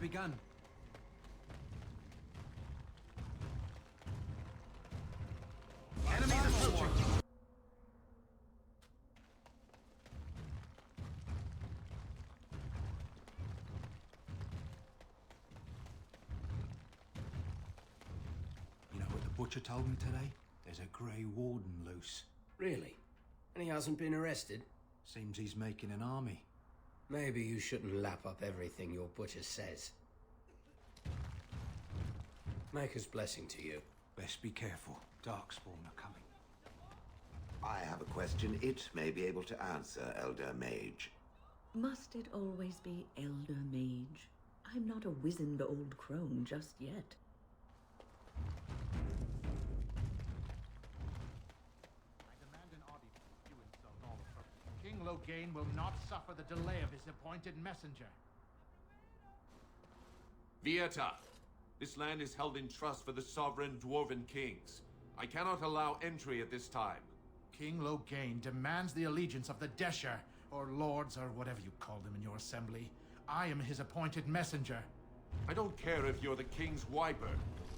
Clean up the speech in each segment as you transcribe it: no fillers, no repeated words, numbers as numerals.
begun. Enemies approaching! You know what the butcher told me today? There's a Grey Warden loose. Really? And he hasn't been arrested? Seems he's making an army. Maybe you shouldn't lap up everything your butcher says. Maker's blessing to you. Best be careful. Darkspawn are coming. I have a question it may be able to answer, Elder Mage. Must it always be Elder Mage? I'm not a wizened old crone just yet. I demand an audience with you and Sir Oliver. King Loghain will not suffer the delay of his appointed messenger. Vieta, this land is held in trust for the sovereign dwarven kings. I cannot allow entry at this time. King Loghain demands the allegiance of the Desher, or lords, or whatever you call them in your assembly. I am his appointed messenger. I don't care if you're the king's wiper.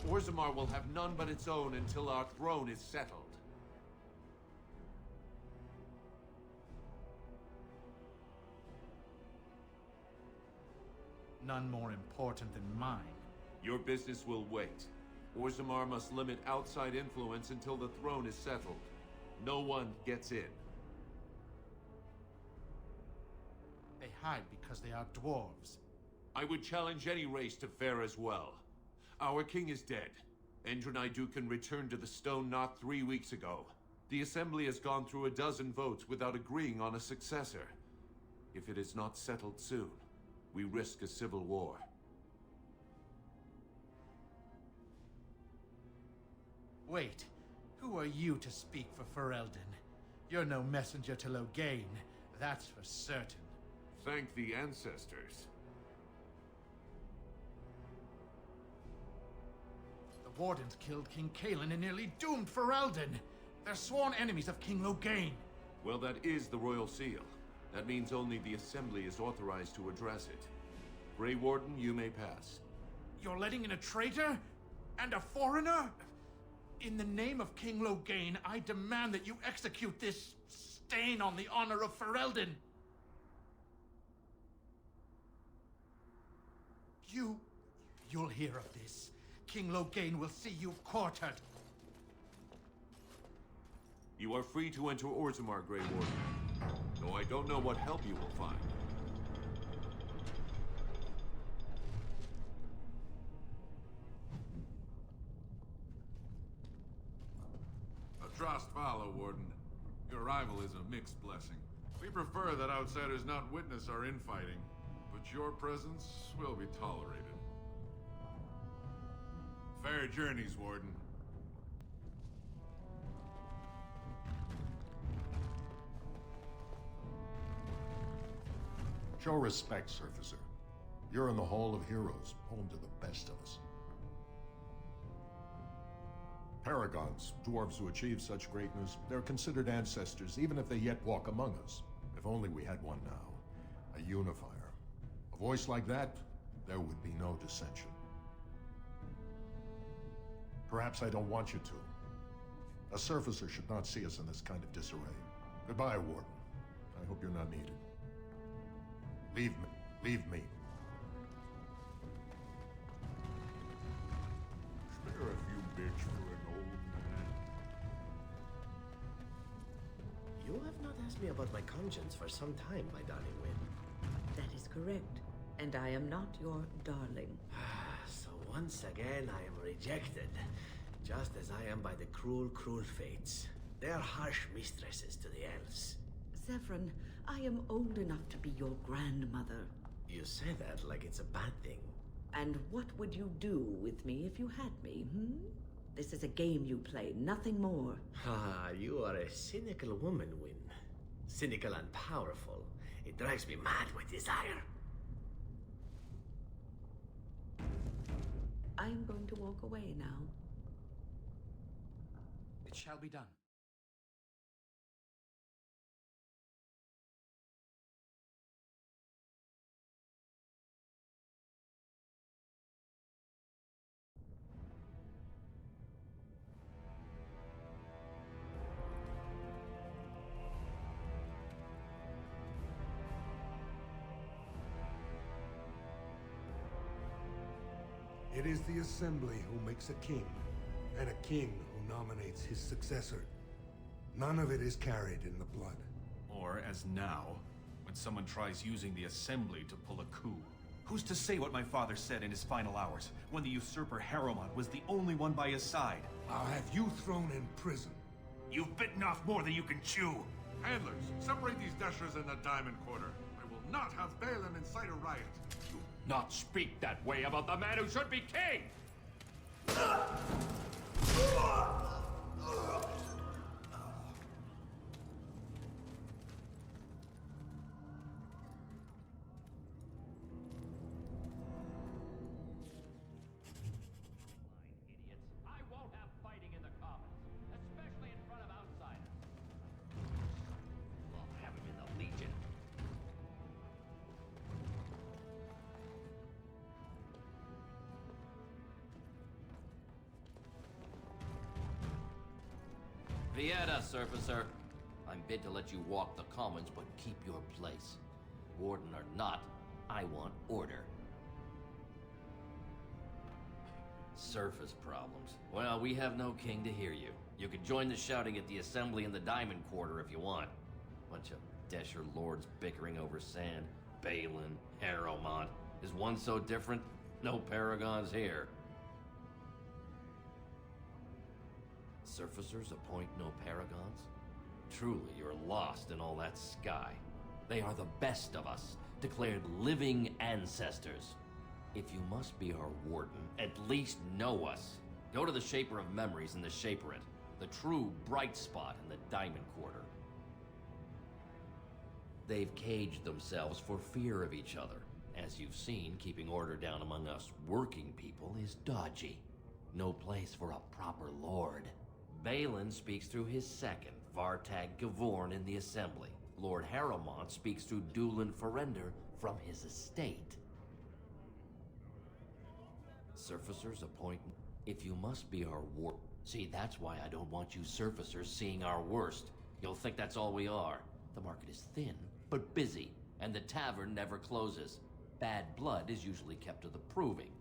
Orzammar will have none but its own until our throne is settled. None more important than mine. Your business will wait. Orzammar must limit outside influence until the throne is settled. No one gets in. They hide because they are dwarves. I would challenge any race to fare as well. Our king is dead. Endrenai Dukan returned to the Stone Knot 3 weeks ago. The Assembly has gone through a dozen votes without agreeing on a successor. If it is not settled soon, we risk a civil war. Wait, who are you to speak for Ferelden? You're no messenger to Loghain, that's for certain. Thank the ancestors. The Wardens killed King Cailan and nearly doomed Ferelden. They're sworn enemies of King Loghain. Well, that is the Royal Seal. That means only the Assembly is authorized to address it. Grey Warden, you may pass. You're letting in a traitor? And a foreigner? In the name of King Loghain, I demand that you execute this stain on the honor of Ferelden. You'll hear of this. King Loghain will see you quartered. You are free to enter Orzammar, Grey Warden. Though I don't know what help you will find. A trust follow, Warden. Your arrival is a mixed blessing. We prefer that outsiders not witness our infighting, but your presence will be tolerated. Fair journeys, Warden. Show respect, Surfacer. You're in the Hall of Heroes, home to the best of us. Paragons, dwarves who achieve such greatness, they're considered ancestors even if they yet walk among us. If only we had one now. A unifier. A voice like that, there would be no dissension. Perhaps I don't want you to. A Surfacer should not see us in this kind of disarray. Goodbye, Warden. I hope you're not needed. Leave me. Leave me. Spare a few bits for an old man. You have not asked me about my conscience for some time, my darling Wynn. That is correct. And I am not your darling. So once again I am rejected, just as I am by the cruel, cruel fates. They are harsh mistresses to the elves. Zephyrin, I am old enough to be your grandmother. You say that like it's a bad thing. And what would you do with me if you had me, This is a game you play, nothing more. Ah, you are a cynical woman, Wynn. Cynical and powerful. It drives me mad with desire. I'm going to walk away now. It shall be done. It is the Assembly who makes a king, and a king who nominates his successor. None of it is carried in the blood. Or, as now, when someone tries using the Assembly to pull a coup. Who's to say what my father said in his final hours, when the usurper Harrowmont was the only one by his side? I'll have you thrown in prison. You've bitten off more than you can chew! Handlers, separate these dashers in the Diamond Quarter. I will not have Balin incite a riot. Do not speak that way about the man who should be king! I won't have fighting in the Commons, especially in front of outsiders. We'll have him in the Legion. Vieta, Surfacer. I'm bid to let you walk the Commons, but keep your place. Warden or not, I want order. Surface problems. Well, we have no king to hear you. You can join the shouting at the Assembly in the Diamond Quarter if you want. Bunch of Desher lords bickering over sand. Balin, Harrowmont. Is one so different? No paragons here. Surfacers appoint no paragons? Truly, you're lost in all that sky. They are the best of us, declared living ancestors. If you must be our warden, at least know us. Go to the Shaper of Memories in the Shaperate, the true bright spot in the Diamond Quarter. They've caged themselves for fear of each other. As you've seen, keeping order down among us working people is dodgy. No place for a proper lord. Balin speaks through his second, Vartag Gavorn, in the Assembly. Lord Harrowmont speaks through Dulin Ferender from his estate. Surfacers appoint... If you must be our war... See, that's why I don't want you surfacers seeing our worst. You'll think that's all we are. The market is thin, but busy, and the tavern never closes. Bad blood is usually kept to the proving.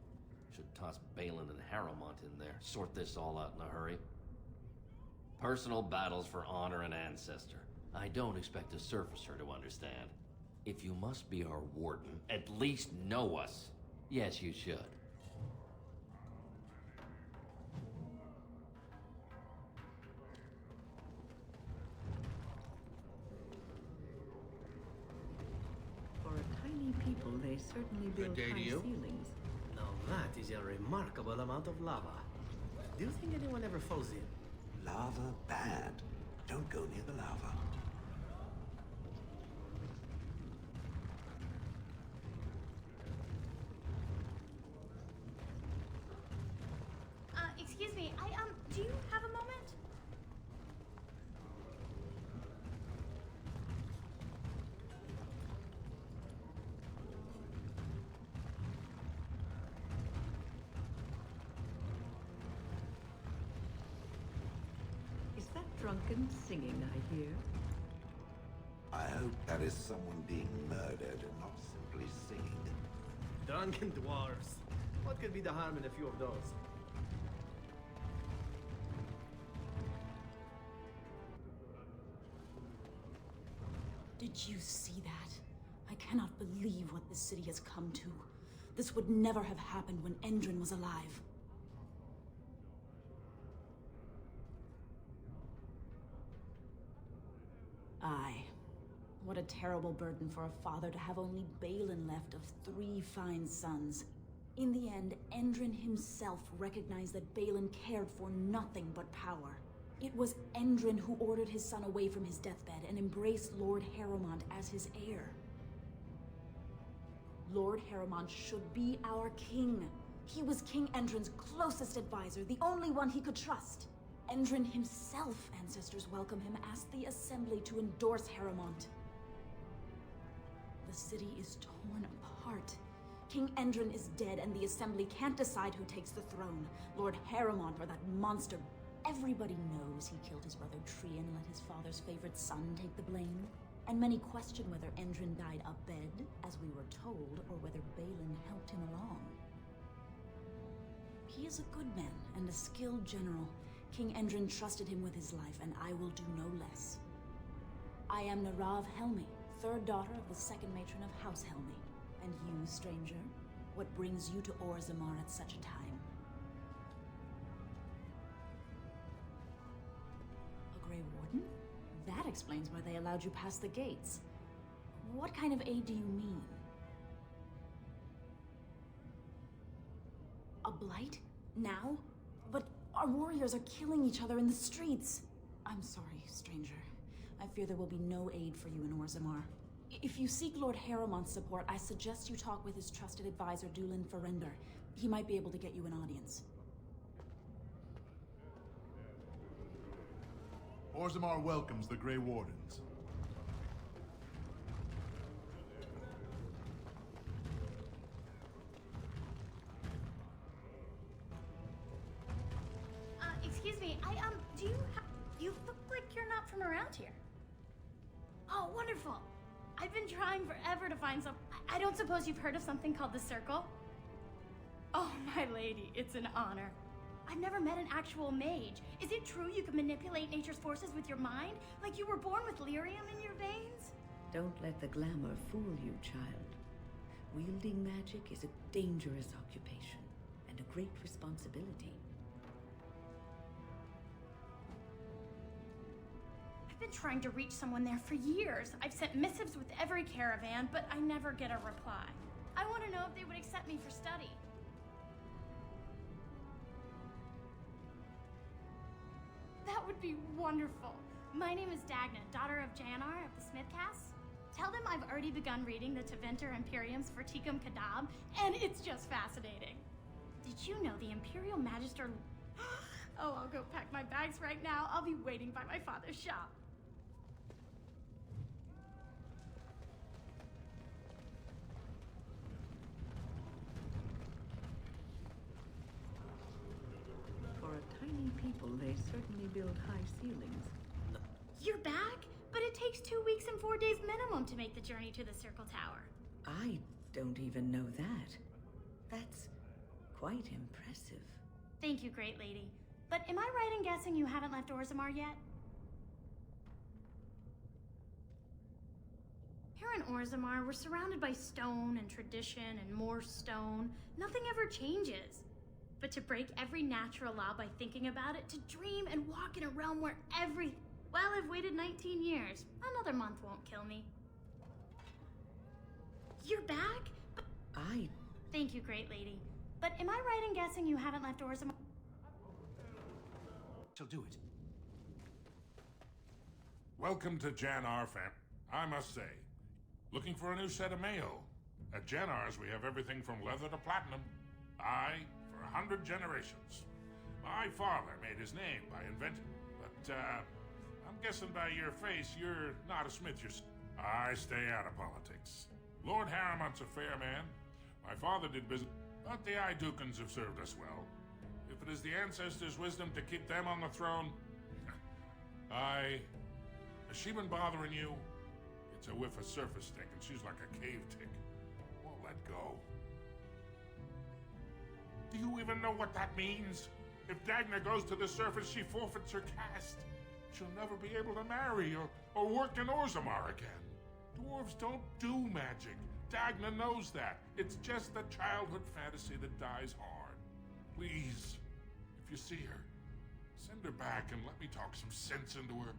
Should toss Balin and Harrowmont in there, sort this all out in a hurry. Personal battles for honor and ancestor. I don't expect a surfacer to understand. If you must be our warden, at least know us. Yes, you should. For a tiny people, they certainly build day to high you. ceilings. Now that is a remarkable amount of lava. Do you think anyone ever falls in? Lava bad. Don't go near the lava. Excuse me, do you have a moment? Is that drunken singing I hear? I hope that is someone being murdered and not simply singing. Drunken dwarves. What could be the harm in a few of those? Did you see that? I cannot believe what this city has come to. This would never have happened when Endrin was alive. Aye. What a terrible burden for a father to have only Balin left of 3 fine sons. In the end, Endrin himself recognized that Balin cared for nothing but power. It was Endrin who ordered his son away from his deathbed and embraced Lord Harrowmont as his heir. Lord Harrowmont should be our king. He was King Endrin's closest advisor, the only one he could trust. Endrin himself, ancestors welcome him, asked the Assembly to endorse Harrowmont. The city is torn apart. King Endrin is dead, and the Assembly can't decide who takes the throne. Lord Harrowmont or that monster. Everybody knows he killed his brother Trian and let his father's favorite son take the blame. And many question whether Endrin died abed, as we were told, or whether Balin helped him along. He is a good man and a skilled general. King Endrin trusted him with his life, and I will do no less. I am Narav Helmi, third daughter of the second matron of House Helmi. And you, stranger, what brings you to Orzammar at such a time? A Grey Warden? That explains why they allowed you past the gates. What kind of aid do you mean? A blight? Now? But our warriors are killing each other in the streets. I'm sorry, stranger. I fear there will be no aid for you in Orzammar. If you seek Lord Harrowmont's support, I suggest you talk with his trusted advisor, Dulin Ferender. He might be able to get you an audience. Orzammar welcomes the Grey Wardens. Excuse me, you look like you're not from around here. Oh, wonderful. I've been trying forever to find some... I don't suppose you've heard of something called the Circle? Oh, my lady, it's an honor. I've never met an actual mage. Is it true you can manipulate nature's forces with your mind? Like you were born with lyrium in your veins? Don't let the glamour fool you, child. Wielding magic is a dangerous occupation and a great responsibility. I've been trying to reach someone there for years. I've sent missives with every caravan, but I never get a reply. I want to know if they would accept me for study. That would be wonderful. My name is Dagna, daughter of Janar of the Smithcast. Tell them I've already begun reading the Teventer Imperiums for Tikum Kadab, and it's just fascinating. Did you know the Imperial Magister... Oh, I'll go pack my bags right now. I'll be waiting by my father's shop. For a tiny people, they certainly build high ceilings. You're back? But it takes 2 weeks and 4 days minimum to make the journey to the Circle Tower. I don't even know that. That's quite impressive. Thank you, great lady. But am I right in guessing you haven't left Orzammar yet? Here in Orzammar, we're surrounded by stone and tradition and more stone. Nothing ever changes. But to break every natural law by thinking about it, to dream and walk in a realm where Well, I've waited 19 years. Another month won't kill me. You're back? Thank you, great lady. But am I right in guessing you haven't left Orzammar? She'll do it. Welcome to Janar, fam. I must say, looking for a new set of mail. At Janar's, we have everything from leather to platinum. Aye, for 100 generations. My father made his name by inventing, but, I'm guessing by your face, you're not a smith yourself. I stay out of politics. Lord Harrowmont's a fair man. My father did business, but the Idukans have served us well. If it is the ancestors' wisdom to keep them on the throne, has she been bothering you? It's a whiff of surface stick, and she's like a cave tick. Won't let go. Do you even know what that means? If Dagna goes to the surface, she forfeits her caste. She'll never be able to marry or work in Orzammar again. Dwarves don't do magic. Dagna knows that. It's just a childhood fantasy that dies hard. Please, if you see her, send her back and let me talk some sense into her.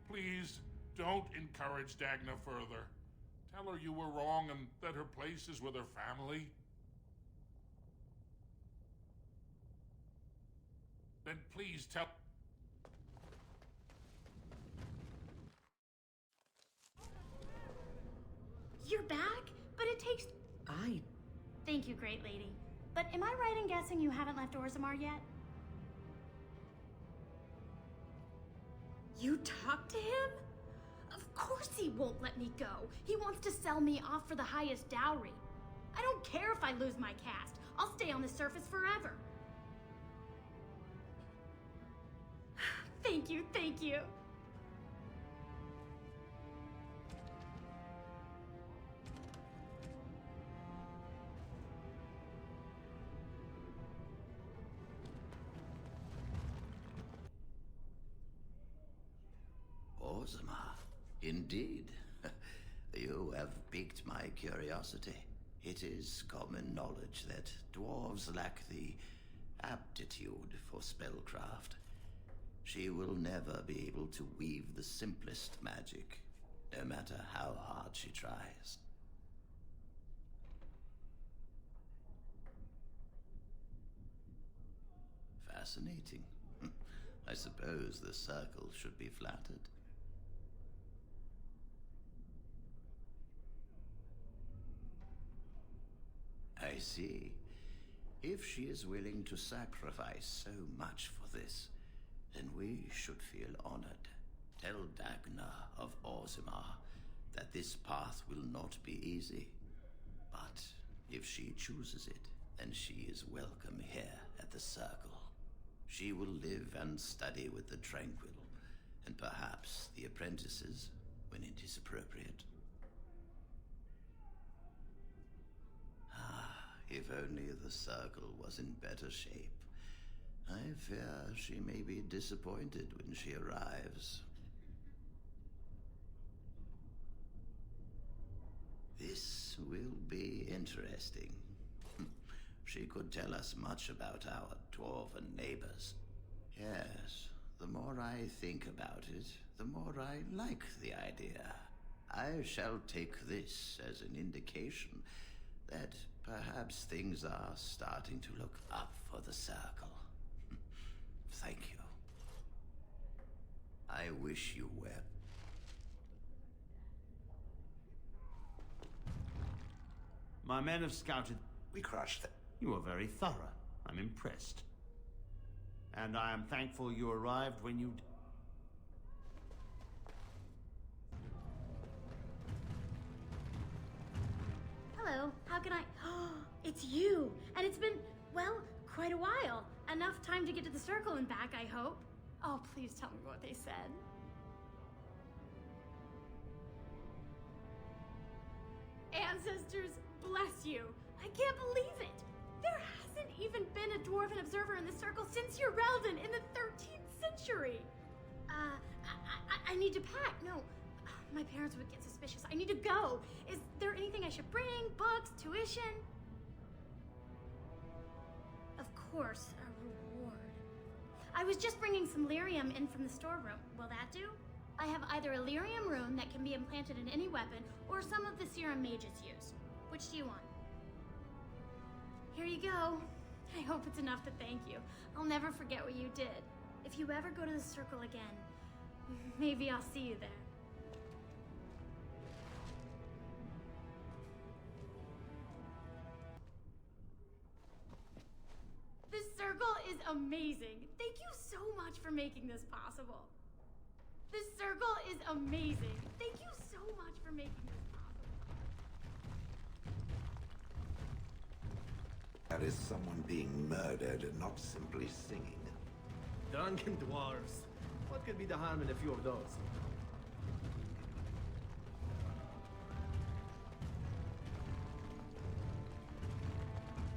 Please, don't encourage Dagna further. Tell her you were wrong and that her place is with her family. Then please tell... You're back? But it takes... Thank you, great lady. But am I right in guessing you haven't left Orzammar yet? You talked to him? Of course he won't let me go. He wants to sell me off for the highest dowry. I don't care if I lose my caste. I'll stay on the surface forever. Thank you, thank you. Orzammar. Indeed. You have piqued my curiosity. It is common knowledge that dwarves lack the aptitude for spellcraft. She will never be able to weave the simplest magic, no matter how hard she tries. Fascinating. I suppose the circle should be flattered. I see. If she is willing to sacrifice so much for this, then we should feel honored. Tell Dagna of Orzammar that this path will not be easy. But if she chooses it, then she is welcome here at the Circle. She will live and study with the Tranquil, and perhaps the apprentices, when it is appropriate. If only the Circle was in better shape. I fear she may be disappointed when she arrives. This will be interesting. She could tell us much about our dwarven neighbors. Yes, the more I think about it, the more I like the idea. I shall take this as an indication that perhaps things are starting to look up for the Circle. Thank you. I wish you well. My men have scouted. We crushed them. You were very thorough. I'm impressed. And I am thankful you arrived when you... Hello, how can I... It's you! And it's been, well, quite a while. Enough time to get to the Circle and back, I hope. Oh, please tell me what they said. Ancestors, bless you. I can't believe it. There hasn't even been a dwarven observer in the Circle since Urelden in the 13th century. I need to pack. No, my parents would get suspicious. I need to go. Is there anything I should bring? Books? Tuition? Of course, a reward. I was just bringing some lyrium in from the storeroom. Will that do? I have either a lyrium rune that can be implanted in any weapon, or some of the serum mages use. Which do you want? Here you go. I hope it's enough to thank you. I'll never forget what you did. If you ever go to the Circle again, maybe I'll see you there. This Circle is amazing. Thank you so much for making this possible. This Circle is amazing. Thank you so much for making this possible. That is someone being murdered and not simply singing. Drunken dwarves. What could be the harm in a few of those?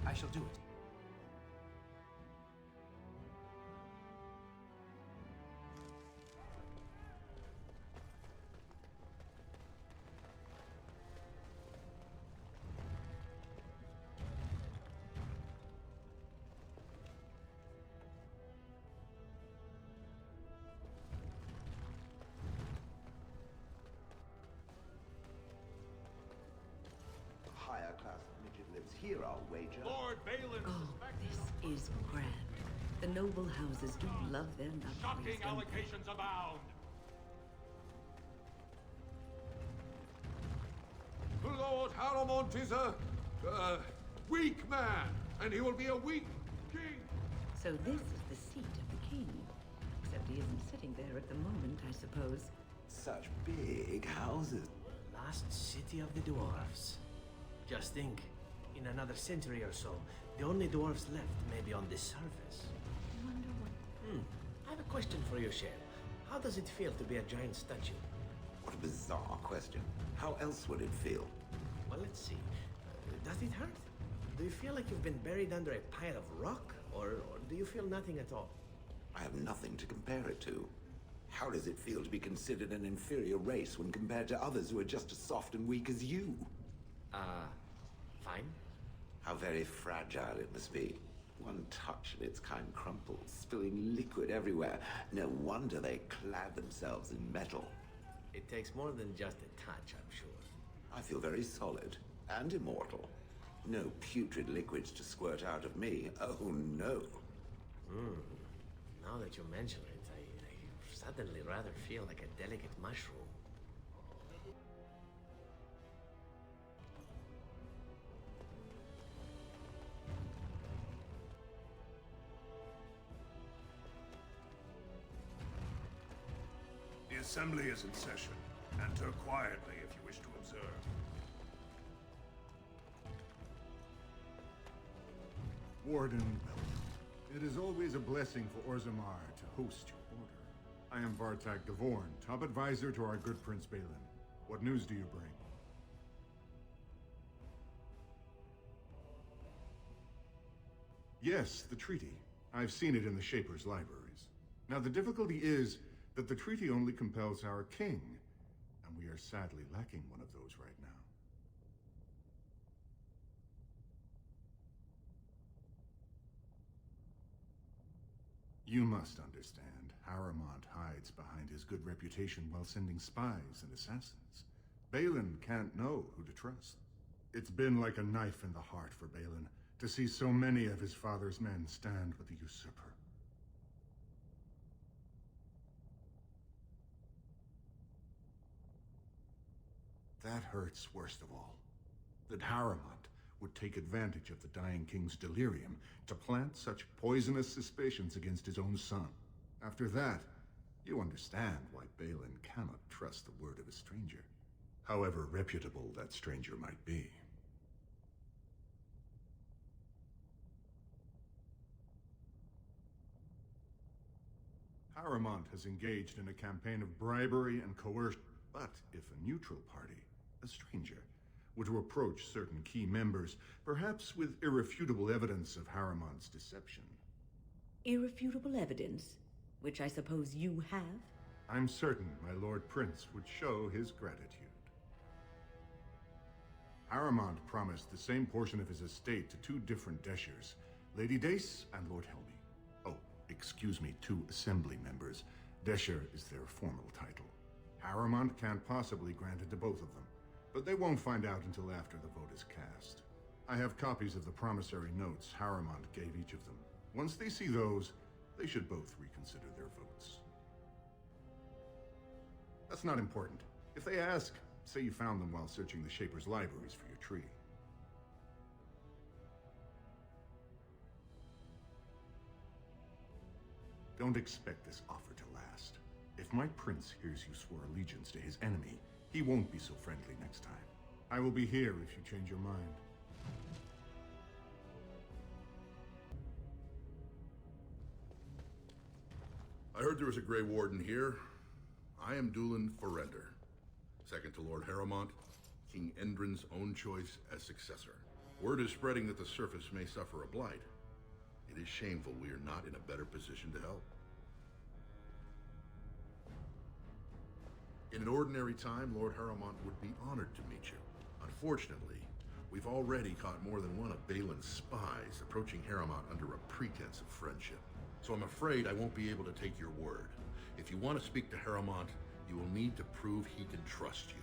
I shall do it. Higher class midget lives here, I'll wager. Lord Balin Oh, this is grand. The noble houses do love their luxuries. shocking don't they? allegations abound. Lord Haramont is a weak man, and he will be a weak king. So this is the seat of the king. Except he isn't sitting there at the moment, I suppose. Such big houses. Last city of the dwarves. Just think, in another century or so, the only dwarves left may be on the surface. I wonder what... I have a question for you, Shell. How does it feel to be a giant statue? What a bizarre question. How else would it feel? Well, let's see. Does it hurt? Do you feel like you've been buried under a pile of rock? Or do you feel nothing at all? I have nothing to compare it to. How does it feel to be considered an inferior race when compared to others who are just as soft and weak as you? Fine. How very fragile it must be. One touch and its kind crumples, spilling liquid everywhere. No wonder they clad themselves in metal. It takes more than just a touch, I'm sure. I feel very solid and immortal. No putrid liquids to squirt out of me. Oh, no. Now that you mention it, I suddenly rather feel like a delicate mushroom. The assembly is in session. Enter quietly if you wish to observe. Warden, welcome. It is always a blessing for Orzammar to host your order. I am Vartak Gavorn, top advisor to our good Prince Balin. What news do you bring? Yes, the treaty. I've seen it in the Shaper's libraries. Now, the difficulty is that the treaty only compels our king, and we are sadly lacking one of those right now. You must understand, Harrowmont hides behind his good reputation while sending spies and assassins. Balin can't know who to trust. It's been like a knife in the heart for Balin to see so many of his father's men stand with the usurper. That hurts worst of all. That Harrowmont would take advantage of the dying king's delirium to plant such poisonous suspicions against his own son. After that, you understand why Balin cannot trust the word of a stranger, however reputable that stranger might be. Harrowmont has engaged in a campaign of bribery and coercion, but if a neutral party, a stranger, were to approach certain key members, perhaps with irrefutable evidence of Harrowmont's deception. Irrefutable evidence, which I suppose you have? I'm certain my Lord Prince would show his gratitude. Harrowmont promised the same portion of his estate to two different Deshers, Lady Dace and Lord Helmy. Oh, excuse me, two assembly members. Desher is their formal title. Harrowmont can't possibly grant it to both of them, but they won't find out until after the vote is cast. I have copies of the promissory notes Harrowmont gave each of them. Once they see those, they should both reconsider their votes. That's not important. If they ask, say you found them while searching the Shaper's libraries for your tree. Don't expect this offer to last. If my prince hears you swore allegiance to his enemy, he won't be so friendly next time. I will be here if you change your mind. I heard there was a Grey Warden here. I am Dulin Forrender, second to Lord Harrowmont, King Endrin's own choice as successor. Word is spreading that the surface may suffer a blight. It is shameful we are not in a better position to help. In an ordinary time, Lord Harrowmont would be honored to meet you. Unfortunately, we've already caught more than one of Balin's spies approaching Harrowmont under a pretense of friendship. So I'm afraid I won't be able to take your word. If you want to speak to Harrowmont, you will need to prove he can trust you.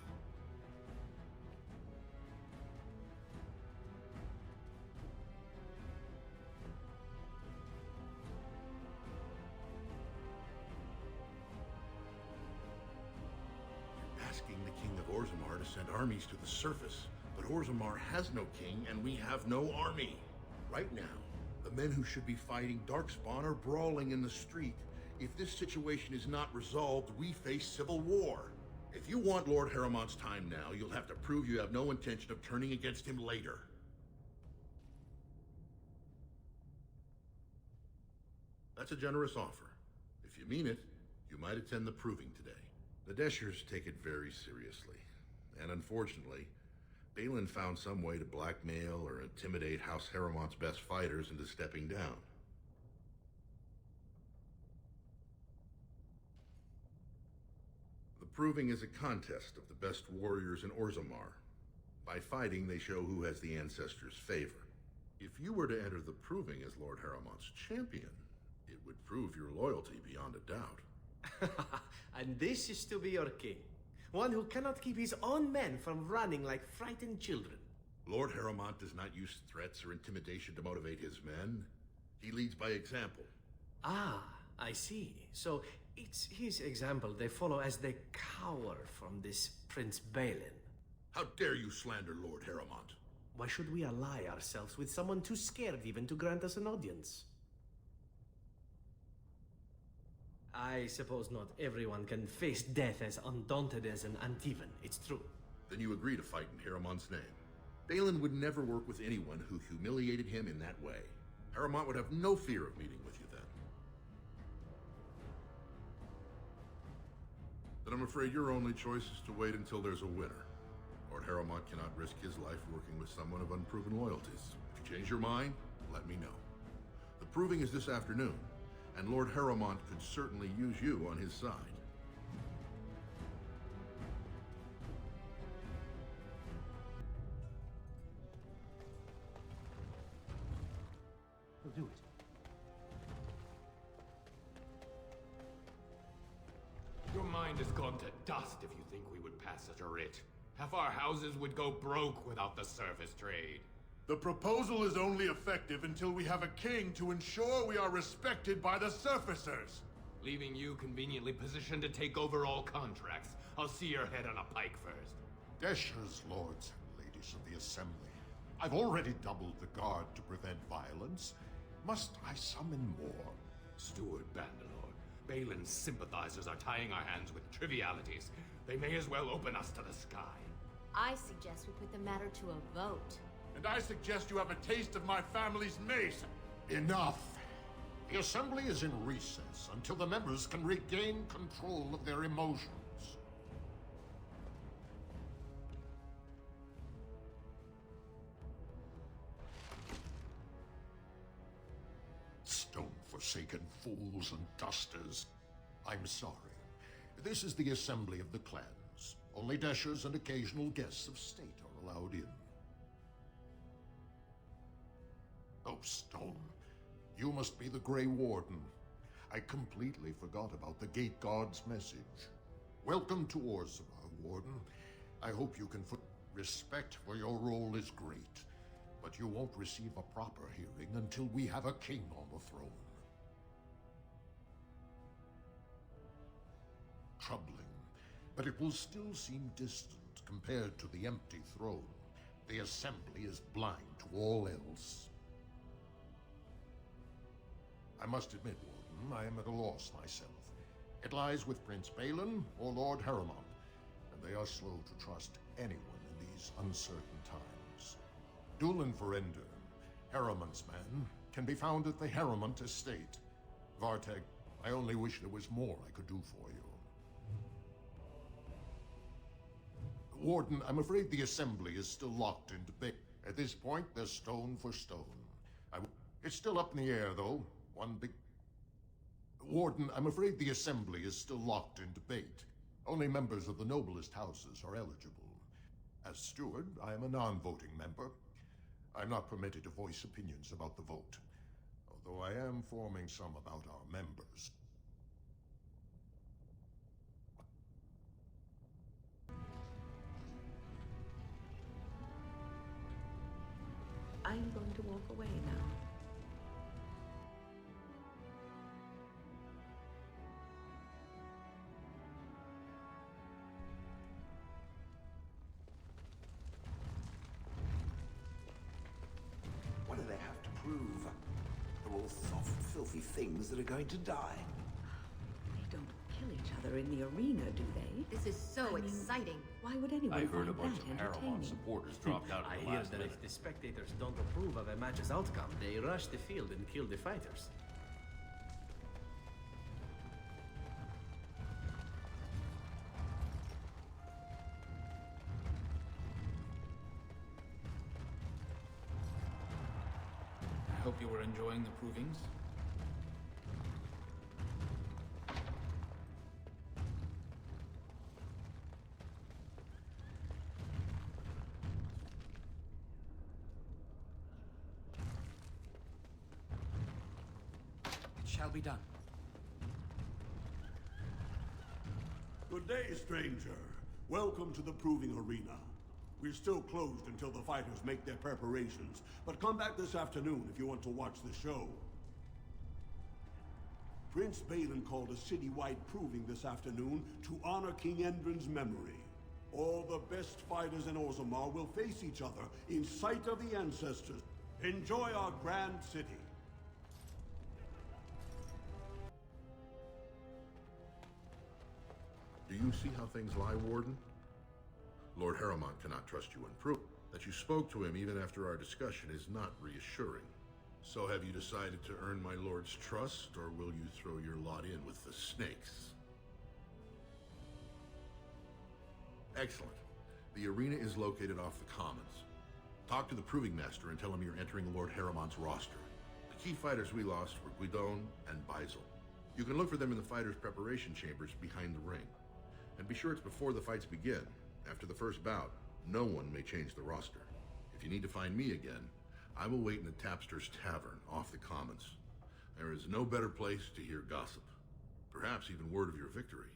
You're asking the King of Orzammar to send armies to the surface, but Orzammar has no king and we have no army. Right now, the men who should be fighting Darkspawn are brawling in the street. If this situation is not resolved, we face civil war. If you want Lord Harrowmont's time now, you'll have to prove you have no intention of turning against him later. That's a generous offer. If you mean it, you might attend the proving today. The Deshers take it very seriously. And unfortunately, Balin found some way to blackmail or intimidate House Harrowmont's best fighters into stepping down. proving is a contest of the best warriors in Orzammar. By fighting, they show who has the ancestors' favor. If you were to enter the proving as Lord Harrowmont's champion, it would prove your loyalty beyond a doubt. And this is to be your king. One who cannot keep his own men from running like frightened children. Lord Harrowmont does not use threats or intimidation to motivate his men. He leads by example. Ah, I see. So it's his example they follow as they cower from this Prince Balin. How dare you slander Lord Harrowmont? Why should we ally ourselves with someone too scared even to grant us an audience? I suppose not everyone can face death as undaunted as an Antivan, it's true. Then you agree to fight in Harrowmont's name. Balin would never work with anyone who humiliated him in that way. Harrowmont would have no fear of meeting with you then. Then I'm afraid your only choice is to wait until there's a winner. Lord Harrowmont cannot risk his life working with someone of unproven loyalties. If you change your mind, let me know. The proving is this afternoon, and Lord Harrowmont could certainly use you on his side. We'll do it. Your mind has gone to dust if you think we would pass such a writ. Half our houses would go broke without the service trade. The proposal is only effective until we have a king to ensure we are respected by the surfacers. Leaving you conveniently positioned to take over all contracts. I'll see your head on a pike first. Deshers, lords and ladies of the Assembly. I've already doubled the guard to prevent violence. Must I summon more? Steward Bandalore, Balin's sympathizers are tying our hands with trivialities. They may as well open us to the sky. I suggest we put the matter to a vote. And I suggest you have a taste of my family's mace. Enough! The Assembly is in recess until the members can regain control of their emotions. Stone-forsaken fools and dusters. I'm sorry. This is the Assembly of the Clans. Only Deshers and occasional guests of state are allowed in. Oh, Stone. You must be the Grey Warden. I completely forgot about the Gate Guard's message. Welcome to Orzammar, Warden. I hope you can... Respect for your role is great, but you won't receive a proper hearing until we have a king on the throne. Troubling, but it will still seem distant compared to the empty throne. The Assembly is blind to all else. I must admit, Warden, I am at a loss myself. It lies with Prince Balin or Lord Harrowmont, and they are slow to trust anyone in these uncertain times. Dulin Verender, Harrowmont's man, can be found at the Harrowmont estate. Varteg, I only wish there was more I could do for you. Warden, I'm afraid the Assembly is still locked in debate. At this point, they're stone for stone. It's still up in the air, though. One big... Warden, I'm afraid the Assembly is still locked in debate. Only members of the noblest houses are eligible. As steward, I am a non-voting member. I'm not permitted to voice opinions about the vote, although I am forming some about our members. I'm going to walk away now. What do they have to prove? They're all soft, filthy things that are going to die. They don't kill each other in the arena, do they? This is so exciting. Why would anyone I heard find a bunch that of Harrowmont entertaining? supporters dropped out I at the hear last that minute. if the spectators don't approve of a match's outcome, they rush the field and kill the fighters. I hope you were enjoying the provings. shall be done. Good day, stranger. Welcome to the proving arena. We're still closed until the fighters make their preparations, but come back this afternoon if you want to watch the show. Prince Balin called a citywide proving this afternoon to honor King Endrin's memory. All the best fighters in Orzammar will face each other in sight of the ancestors. Enjoy our grand city. Do you see how things lie, Warden? Lord Harrowmont cannot trust you and prove that you spoke to him even after our discussion is not reassuring. So have you decided to earn my lord's trust, or will you throw your lot in with the snakes? Excellent. The arena is located off the Commons. Talk to the Proving Master and tell him you're entering Lord Harrowmont's roster. The key fighters we lost were Guidon and Beisel. You can look for them in the fighters' preparation chambers behind the ring. And be sure it's before the fights begin. After the first bout, no one may change the roster. If you need to find me again, I will wait in the Tapster's Tavern off the Commons. There is no better place to hear gossip. Perhaps even word of your victory.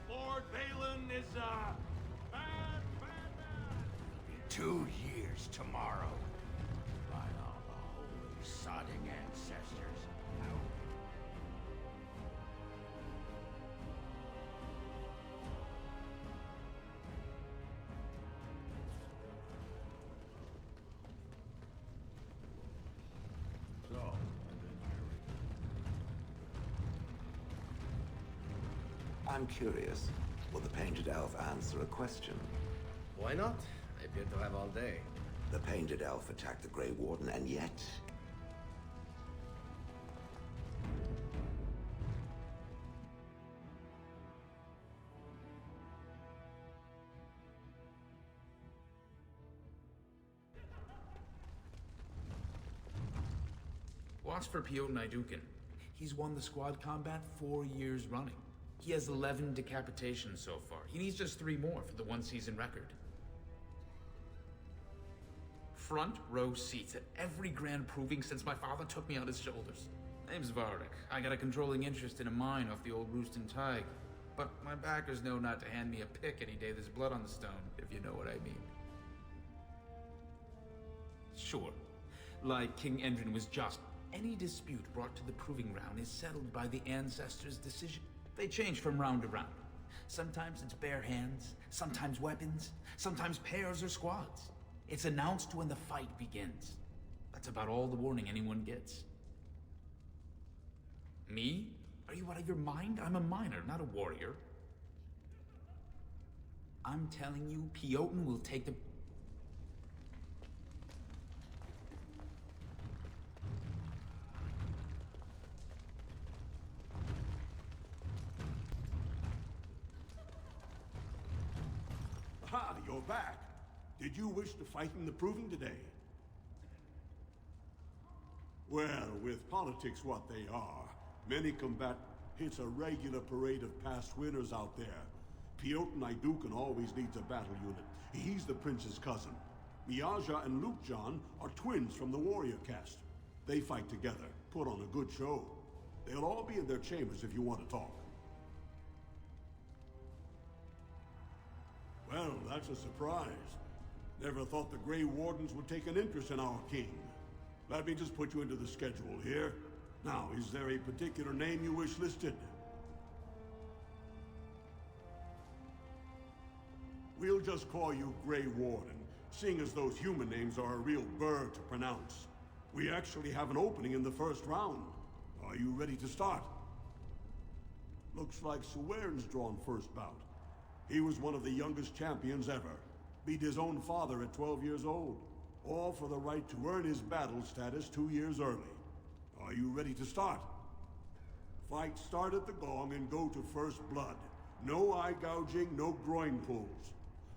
Lord Balin is, bad man. 2 years tomorrow. By all the holy sodding ancestors. So, I'm curious. Will the Painted Elf answer a question? Why not? I appear to have all day. The Painted Elf attacked the Grey Warden, and yet... Watch for Piotr Naidukin. He's won the squad combat 4 years running. He has 11 decapitations so far. He needs just 3 more for the one-season record. Front row seats at every grand proving since my father took me on his shoulders. Name's Vardak. I got a controlling interest in a mine off the old Roostin Tig. But my backers know not to hand me a pick any day there's blood on the stone, if you know what I mean. Sure. Like King Endrin was just. Any dispute brought to the proving ground is settled by the ancestors' decision. They change from round to round. Sometimes it's bare hands, sometimes weapons, sometimes pairs or squads. It's announced when the fight begins. That's about all the warning anyone gets. Me? Are you out of your mind? I'm a miner, not a warrior. I'm telling you, Piotr will take the... Aha, you're back. Did you wish to fight in the proving today? Well, with politics what they are, many combat hits a regular parade of past winners out there. Piotr Naidukin always leads a battle unit. He's the prince's cousin. Miaja and Lukejan are twins from the warrior caste. They fight together, put on a good show. They'll all be in their chambers if you want to talk. Well, that's a surprise. Never thought the Grey Wardens would take an interest in our king. Let me just put you into the schedule here. Now, is there a particular name you wish listed? We'll just call you Grey Warden, seeing as those human names are a real burr to pronounce. We actually have an opening in the first round. Are you ready to start? Looks like Suwern's drawn first bout. He was one of the youngest champions ever. Beat his own father at 12 years old. All for the right to earn his battle status 2 years early. Are you ready to start? Fight start at the gong and go to first blood. No eye gouging, no groin pulls.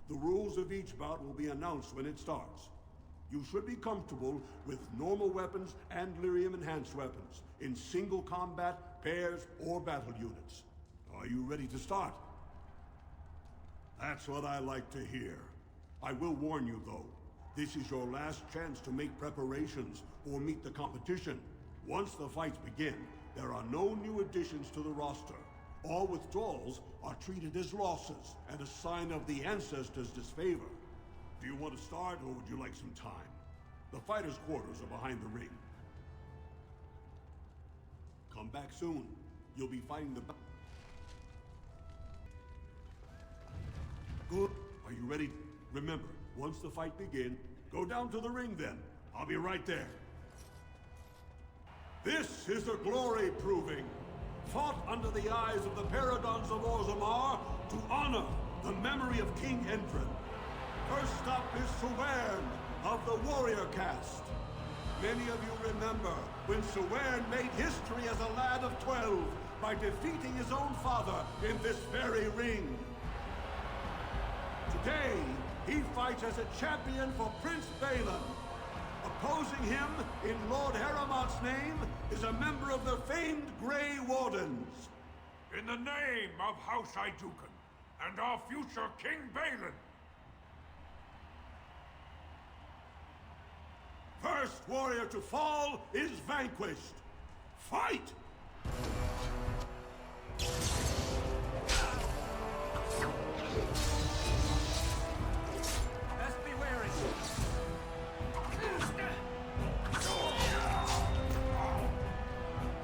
The rules of each bout will be announced when it starts. You should be comfortable with normal weapons and lyrium-enhanced weapons, in single combat, pairs, or battle units. Are you ready to start? That's what I like to hear. I will warn you, though. This is your last chance to make preparations or meet the competition. Once the fights begin, there are no new additions to the roster. All withdrawals are treated as losses and a sign of the ancestors' disfavor. Do you want to start, or would you like some time? The fighters' quarters are behind the ring. Come back soon. You'll be fighting the... Good. Are you ready? Remember, once the fight begins, go down to the ring then. I'll be right there. This is a glory proving, fought under the eyes of the paragons of Orzammar to honor the memory of King Endrin. First up is Sewern of the warrior caste. Many of you remember when Sewern made history as a lad of 12 by defeating his own father in this very ring. Today, he fights as a champion for Prince Balin. Opposing him, in Lord Harrowmont's name, is a member of the famed Grey Wardens. In the name of House Iduken and our future King Balin. First warrior to fall is vanquished. Fight! Best be wary.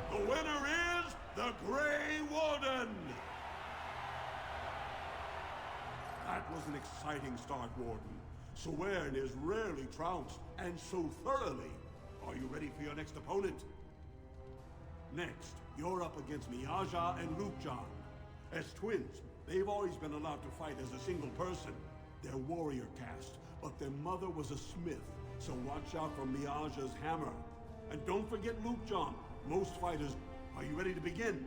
The winner is the Grey Warden! That was an exciting start, Warden. Sewern is rarely trounced, and so thoroughly. Are you ready for your next opponent? Next, you're up against Miaja and Lukejan. As twins, they've always been allowed to fight as a single person. They're warrior caste, but their mother was a smith, so watch out for Miaja's hammer. And don't forget Lukejan. Most fighters... Are you ready to begin?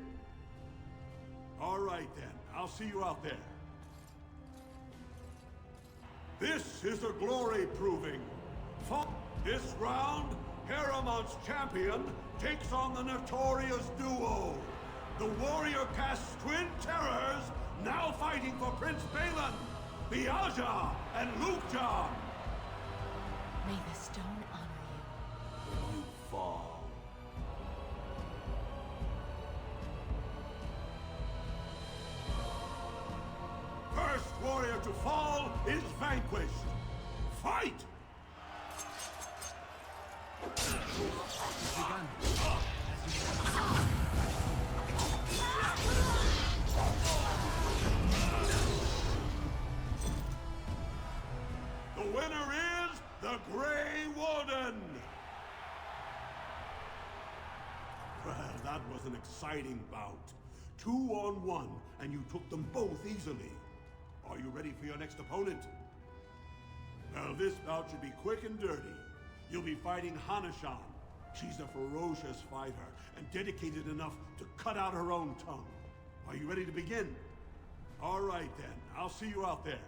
All right, then. I'll see you out there. This is a glory proving. This round, Harrowmont's champion takes on the notorious duo. The warrior caste's twin terrors, now fighting for Prince Balin, Miaja and Lukejan. May the stone honor you. When you fall. First warrior to fall is vanquished. Fight! The winner is the Grey Warden! Well, that was an exciting bout. 2-on-1, and you took them both easily. Are you ready for your next opponent? Well, this bout should be quick and dirty. You'll be fighting Hanashan. She's a ferocious fighter, and dedicated enough to cut out her own tongue. Are you ready to begin? All right, then. I'll see you out there.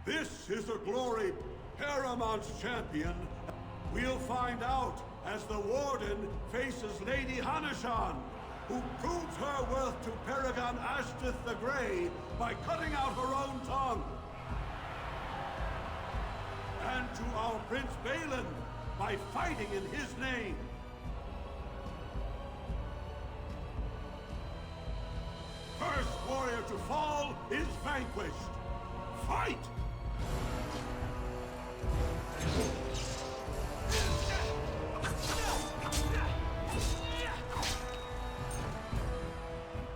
This is a glory Harrowmont's champion. We'll find out as the Warden faces Lady Hanashan, who proves her worth to Paragon Ashtith the Grey by cutting out her own tongue. And to our Prince Balin by fighting in his name. First warrior to fall is vanquished. Fight!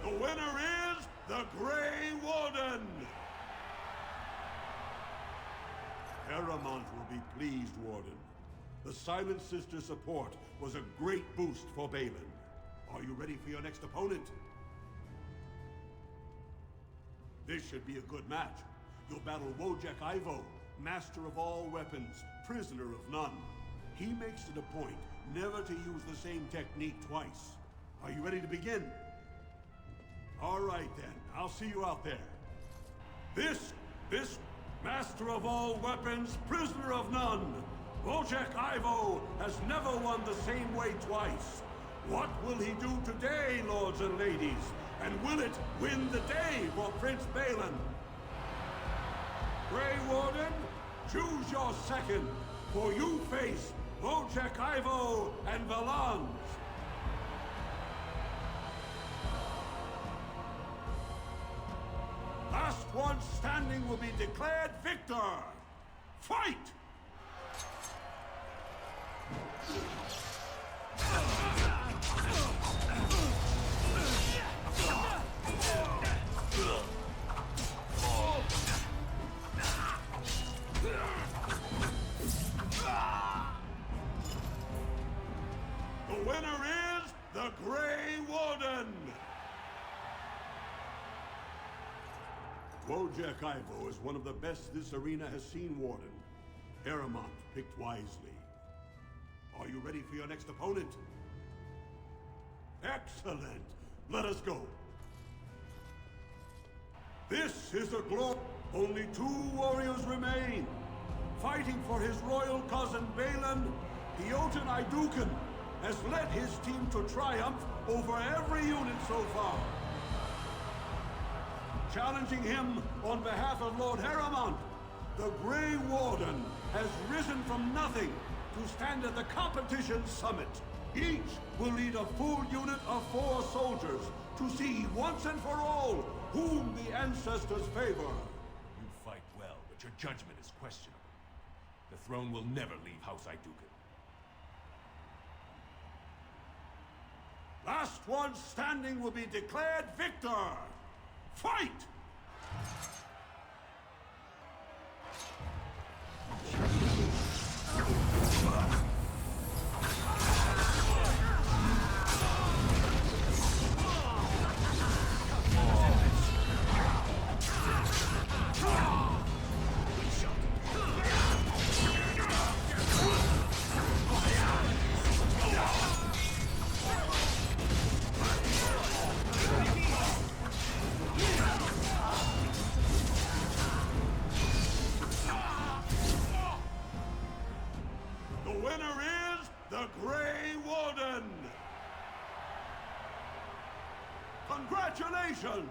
The winner is the Grey Warden! Harrowmont will be pleased, Warden. The Silent Sister support was a great boost for Balin. Are you ready for your next opponent? This should be a good match. You'll battle Wojek Ivo, master of all weapons, prisoner of none. He makes it a point never to use the same technique twice. Are you ready to begin? All right then, I'll see you out there. This master of all weapons, prisoner of none, Wojciech Ivo has never won the same way twice. What will he do today, lords and ladies? And will it win the day for Prince Balin? Grey Warden, choose your second, for you face Wojciech Ivo and Valans. Last one standing will be declared victor. Fight! The winner is the Grey Warden! Wojciech Ivo is one of the best this arena has seen, Warden. Harrowmont picked wisely. Are you ready for your next opponent? Excellent! Let us go. This is the glory. Only 2 warriors remain. Fighting for his royal cousin Balin, Piotr Idukan has led his team to triumph over every unit so far. Challenging him on behalf of Lord Harrowmont, the Grey Warden has risen from nothing to stand at the competition summit. Each will lead a full unit of 4 soldiers to see once and for all whom the ancestors favor. You fight well, but your judgment is questionable. The throne will never leave House Idukan. Last one standing will be declared victor. Fight! Congratulations!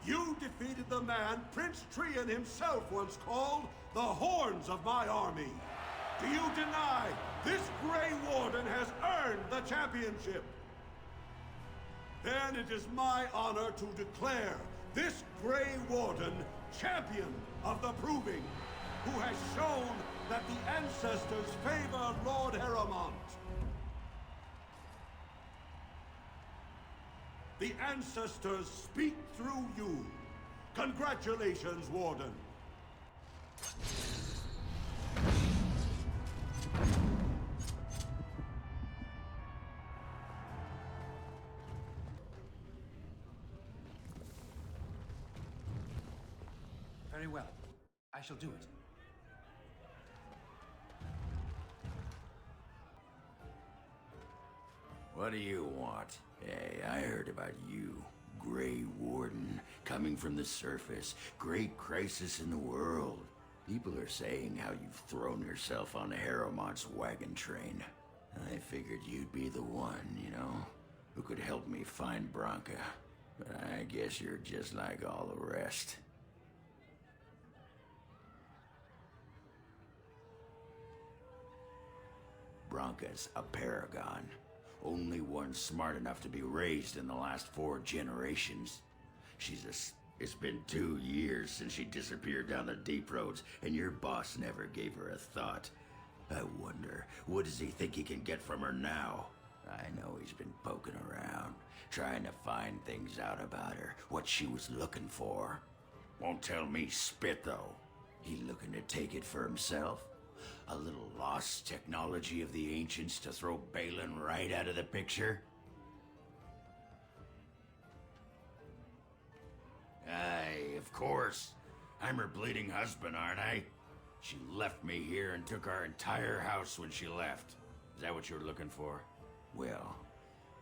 You defeated the man Prince Trian himself once called the Horns of my army. Do you deny this Grey Warden has earned the championship? Then it is my honor to declare this Grey Warden champion of the Proving, who has shown that the ancestors favor Lord Harrowmont. The ancestors speak through you. Congratulations, Warden. Very well. I shall do it. What do you want? Hey, I heard about you, Grey Warden, coming from the surface. Great crisis in the world. People are saying how you've thrown yourself on Harrowmont's wagon train. I figured you'd be the one, you know, who could help me find Branka. But I guess you're just like all the rest. Branka's a paragon. Only one smart enough to be raised in the last 4 generations. It's been 2 years since she disappeared down the deep roads, and your boss never gave her a thought. I wonder, what does he think he can get from her now? I know he's been poking around, trying to find things out about her, what she was looking for. Won't tell me spit, though. He looking to take it for himself? A little lost technology of the ancients to throw Balin right out of the picture? Aye, of course. I'm her bleeding husband, aren't I? She left me here and took our entire house when she left. Is that what you're looking for? Well,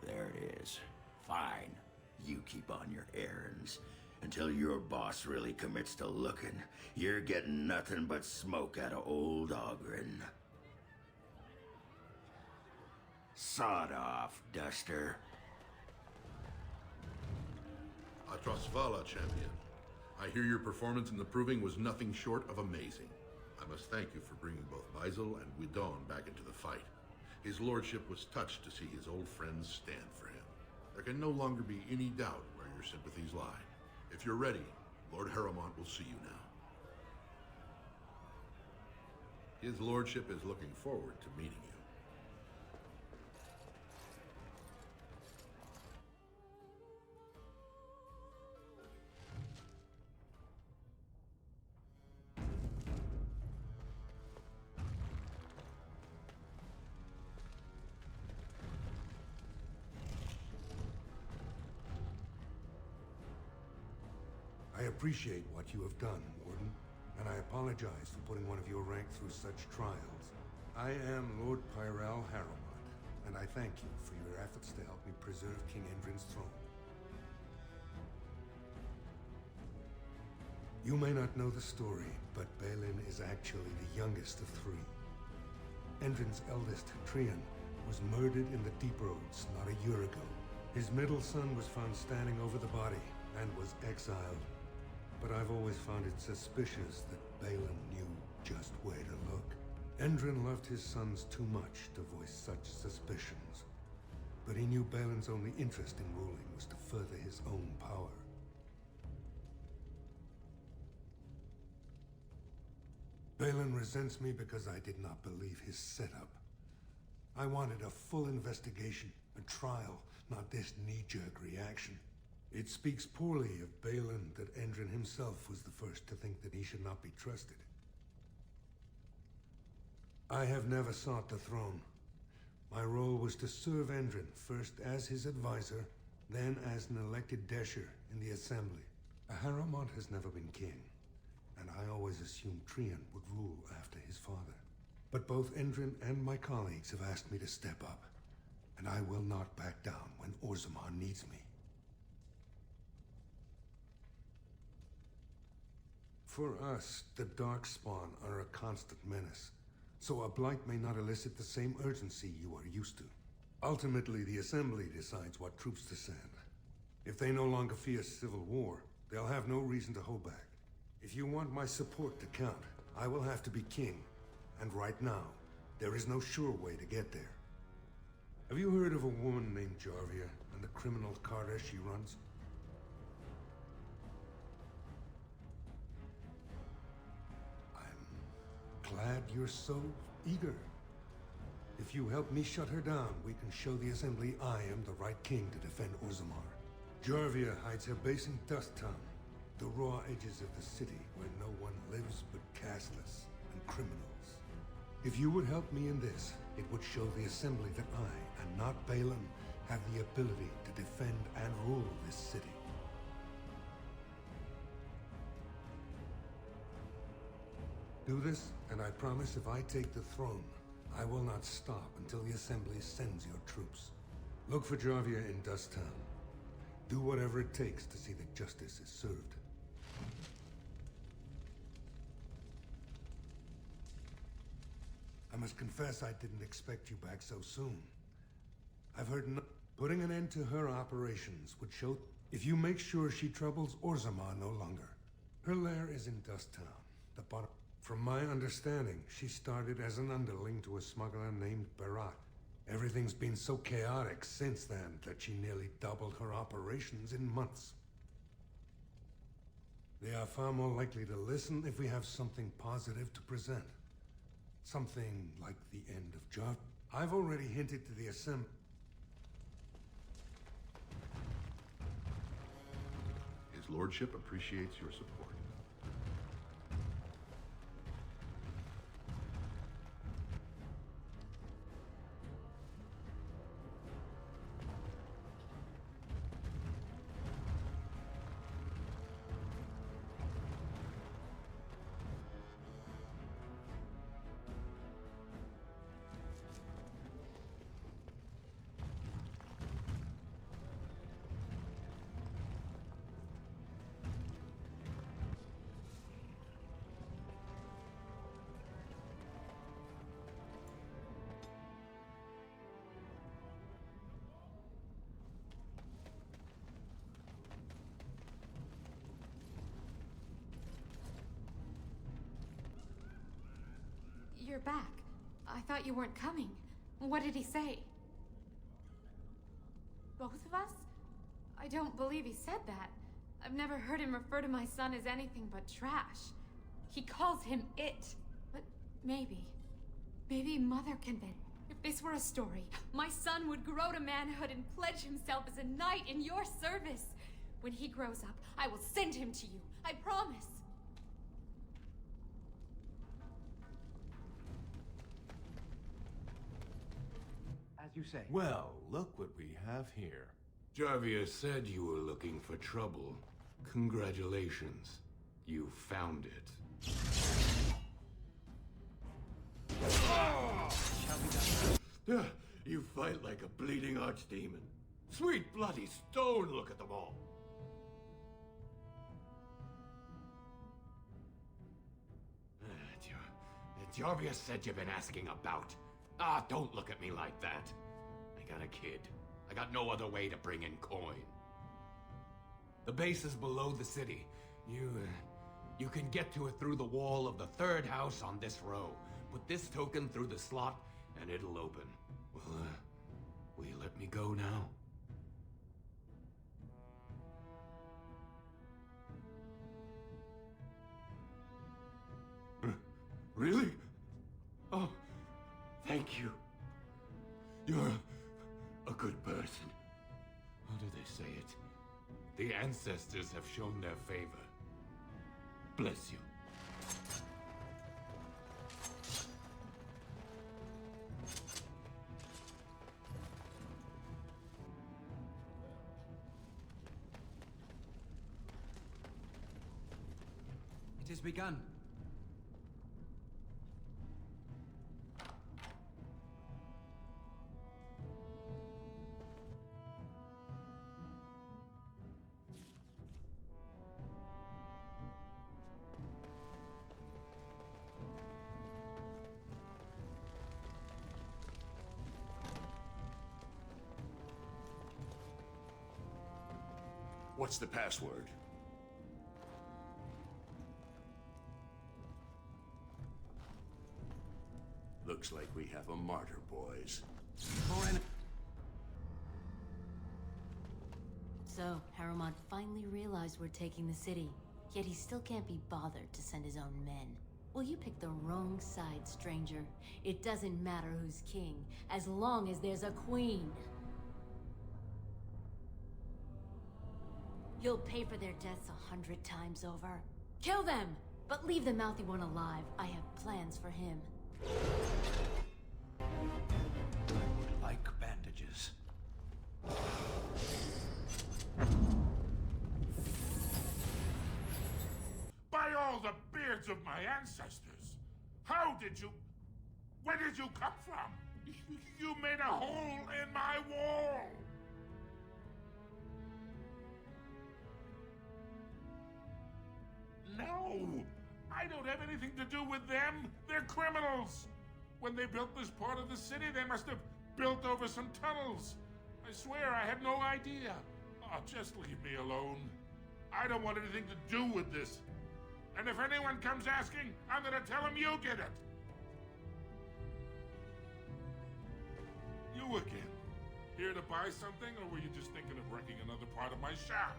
there it is. Fine. You keep on your errands. Until your boss really commits to looking, you're getting nothing but smoke out of old Ogren. Sod off, Duster. Atrasvala, champion. I hear your performance in the proving was nothing short of amazing. I must thank you for bringing both Baisel and Guidon back into the fight. His lordship was touched to see his old friends stand for him. There can no longer be any doubt where your sympathies lie. If you're ready, Lord Harrowmont will see you now. His lordship is looking forward to meeting you. I appreciate what you have done, Warden, and I apologize for putting one of your rank through such trials. I am Lord Pyrell Harrowmont, and I thank you for your efforts to help me preserve King Endrin's throne. You may not know the story, but Balin is actually the youngest of three. Endrin's eldest, Trian, was murdered in the Deep Roads not a year ago. His middle son was found standing over the body and was exiled. But I've always found it suspicious that Balin knew just where to look. Endrin loved his sons too much to voice such suspicions. But he knew Balin's only interest in ruling was to further his own power. Balin resents me because I did not believe his setup. I wanted a full investigation, a trial, not this knee-jerk reaction. It speaks poorly of Balin that Endrin himself was the first to think that he should not be trusted. I have never sought the throne. My role was to serve Endrin, first as his advisor, then as an elected Desher in the Assembly. Harrowmont has never been king, and I always assumed Trian would rule after his father. But both Endrin and my colleagues have asked me to step up, and I will not back down when Orzammar needs me. For us, the Darkspawn are a constant menace, so a blight may not elicit the same urgency you are used to. Ultimately, the Assembly decides what troops to send. If they no longer fear civil war, they'll have no reason to hold back. If you want my support to count, I will have to be king, and right now, there is no sure way to get there. Have you heard of a woman named Jarvia and the criminal carter she runs? Glad you're so eager. If you help me shut her down, we can show the Assembly I am the right king to defend Orzammar. Jarvia hides her base in Dust Town, the raw edges of the city where no one lives but casteless and criminals. If you would help me in this, it would show the Assembly that I, and not Balin, have the ability to defend and rule this city. Do this, and I promise if I take the throne, I will not stop until the Assembly sends your troops. Look for Jarvia in Dust Town. Do whatever it takes to see that justice is served. I must confess I didn't expect you back so soon. I've heard putting an end to her operations would show if you make sure she troubles Orzammar no longer. Her lair is in Dust Town, the bottom. From my understanding, she started as an underling to a smuggler named Barat. Everything's been so chaotic since then that she nearly doubled her operations in months. They are far more likely to listen if we have something positive to present. Something like the end of Jar. I've already hinted to the Assembly. His lordship appreciates your support. you're back. I thought you weren't coming. What did he say? Both of us? I don't believe he said that. I've never heard him refer to my son as anything but trash. He calls him it. But maybe Mother can. If this were a story, my son would grow to manhood and pledge himself as a knight in your service. When he grows up, I will send him to you. I promise. As you say. Well, look what we have here. Jarvia said you were looking for trouble. Congratulations. You found it. You fight like a bleeding archdemon. Sweet bloody stone, look at them all. Jarvia said you've been asking about. Don't look at me like that. I got a kid. I got no other way to bring in coin. The base is below the city. You can get to it through the wall of the third house on this row. Put this token through the slot, and it'll open. Will you let me go now? Really? Oh, thank you. You're a good person. How do they say it? The ancestors have shown their favor. Bless you. It has begun. What's the password? Looks like we have a martyr, boys. So, Harrowmont finally realized we're taking the city, yet he still can't be bothered to send his own men. Well, you picked the wrong side, stranger. It doesn't matter who's king, as long as there's a queen. You'll pay for their deaths 100 times over. Kill them! But leave the mouthy one alive. I have plans for him. Like bandages. By all the beards of my ancestors! How did you... Where did you come from? You made a hole in my wall! No! I don't have anything to do with them! They're criminals! When they built this part of the city, they must have built over some tunnels. I swear I had no idea. Oh, just leave me alone. I don't want anything to do with this. And if anyone comes asking, I'm gonna tell them you did it. You again. Here to buy something, or were you just thinking of wrecking another part of my shop?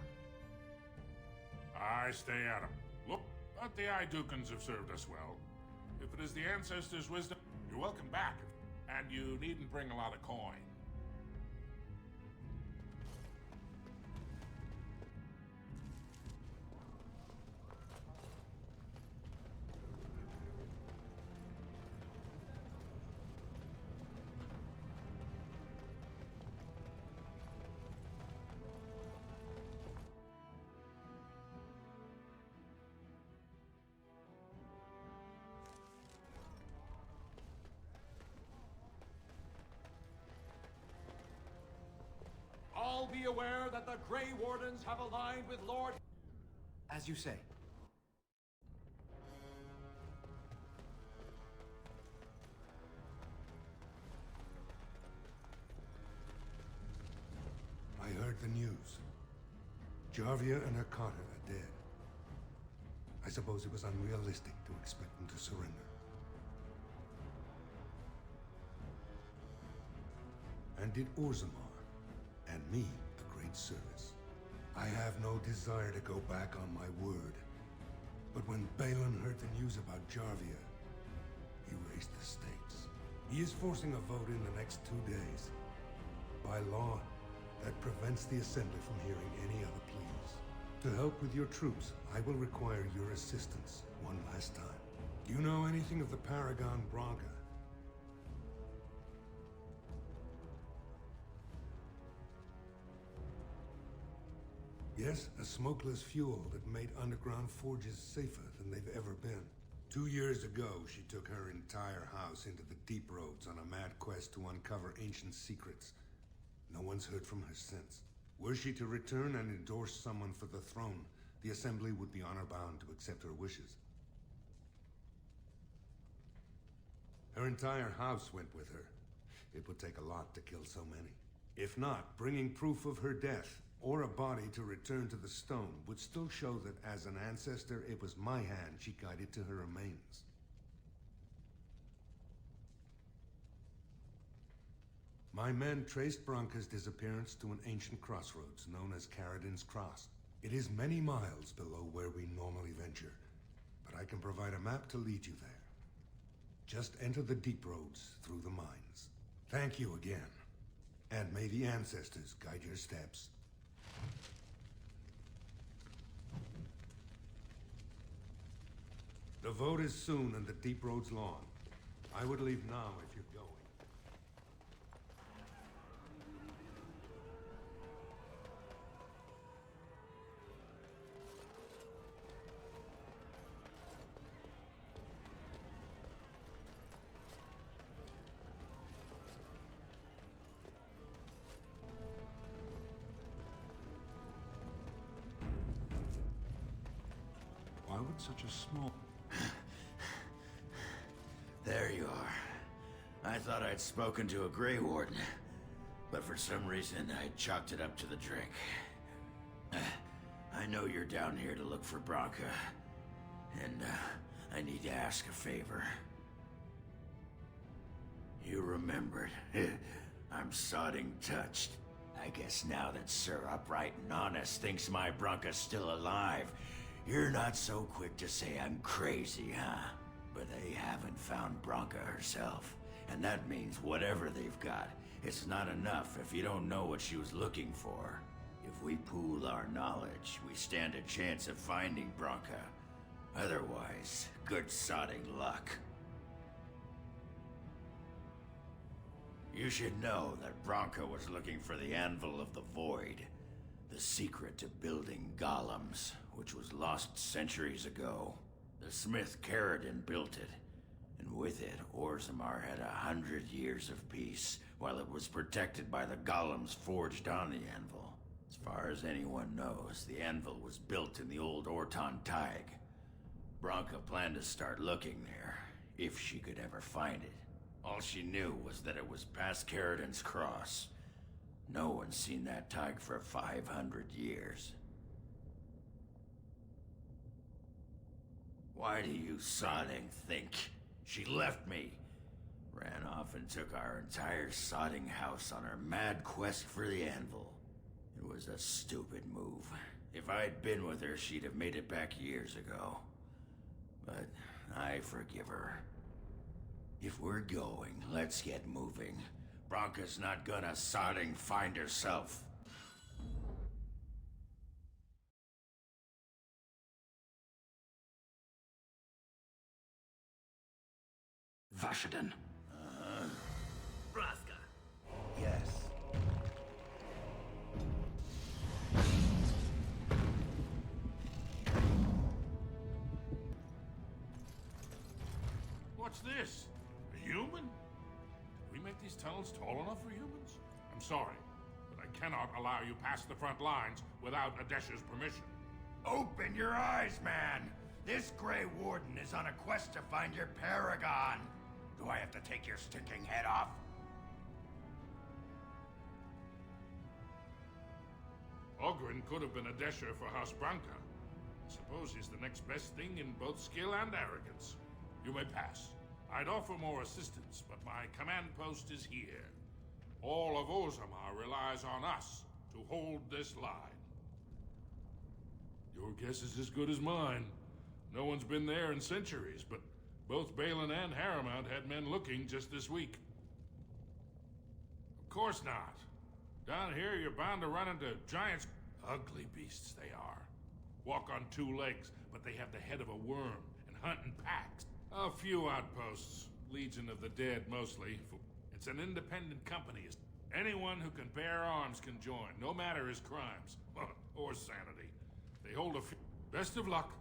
I stay at 'em. Look, but the Idukans have served us well. If it is the ancestors' wisdom, you're welcome back. And you needn't bring a lot of coin. All be aware that the Grey Wardens have aligned with Lord... As you say. I heard the news. Jarvia and her Carter are dead. I suppose it was unrealistic to expect them to surrender. did Orzammar, and me, a great service. I have no desire to go back on my word. But when Balin heard the news about Jarvia, he raised the stakes. He is forcing a vote in the next 2 days. By law, that prevents the Assembly from hearing any other pleas. To help with your troops, I will require your assistance one last time. Do you know anything of the Paragon Branca? Yes, a smokeless fuel that made underground forges safer than they've ever been. 2 years ago, she took her entire house into the deep roads on a mad quest to uncover ancient secrets. No one's heard from her since. Were she to return and endorse someone for the throne, the Assembly would be honor-bound to accept her wishes. Her entire house went with her. It would take a lot to kill so many. If not, bringing proof of her death, or a body to return to the stone, would still show that as an ancestor, it was my hand she guided to her remains. My men traced Branca's disappearance to an ancient crossroads known as Caradin's Cross. It is many miles below where we normally venture, but I can provide a map to lead you there. Just enter the deep roads through the mines. Thank you again, and may the ancestors guide your steps. The vote is soon and the deep road's long. I would leave now if you're going. Why would such a small... There you are. I thought I'd spoken to a Grey Warden, but for some reason I chalked it up to the drink. I know you're down here to look for Branca, and I need to ask a favor. You remembered. I'm sodding touched. I guess now that Sir Upright and Honest thinks my Branca's still alive, you're not so quick to say I'm crazy, huh? But they haven't found Branca herself, and that means whatever they've got, it's not enough if you don't know what she was looking for. If we pool our knowledge, we stand a chance of finding Branca. Otherwise, good sodding luck. You should know that Branca was looking for the Anvil of the Void, the secret to building golems, which was lost centuries ago. The smith Caradin built it, and with it, Orzammar had 100 years of peace, while it was protected by the golems forged on the anvil. As far as anyone knows, the anvil was built in the old Orton Tig. Branca planned to start looking there, if she could ever find it. All she knew was that it was past Caradin's Cross. No one's seen that Tig for 500 years. Why do you sodding think? She left me. Ran off and took our entire sodding house on her mad quest for the anvil. It was a stupid move. If I'd been with her, she'd have made it back years ago. But I forgive her. If we're going, let's get moving. Branca's not gonna sodding find herself. Vashaden. Braska. Yes. What's this? A human? Did we make these tunnels tall enough for humans? I'm sorry, but I cannot allow you past the front lines without Adesha's permission. Open your eyes, man! This Grey Warden is on a quest to find your paragon! Do I have to take your stinking head off? Ogren could have been Adesha for House Branca. I suppose he's the next best thing in both skill and arrogance. You may pass. I'd offer more assistance, but my command post is here. All of Orzammar relies on us to hold this line. Your guess is as good as mine. No one's been there in centuries, but both Balin and Harrowmount had men looking just this week. Of course not. Down here, you're bound to run into giants. Ugly beasts they are. Walk on two legs, but they have the head of a worm and hunt in packs. A few outposts. Legion of the Dead, mostly. It's an independent company. Anyone who can bear arms can join, no matter his crimes. Or sanity. They hold a few... Best of luck.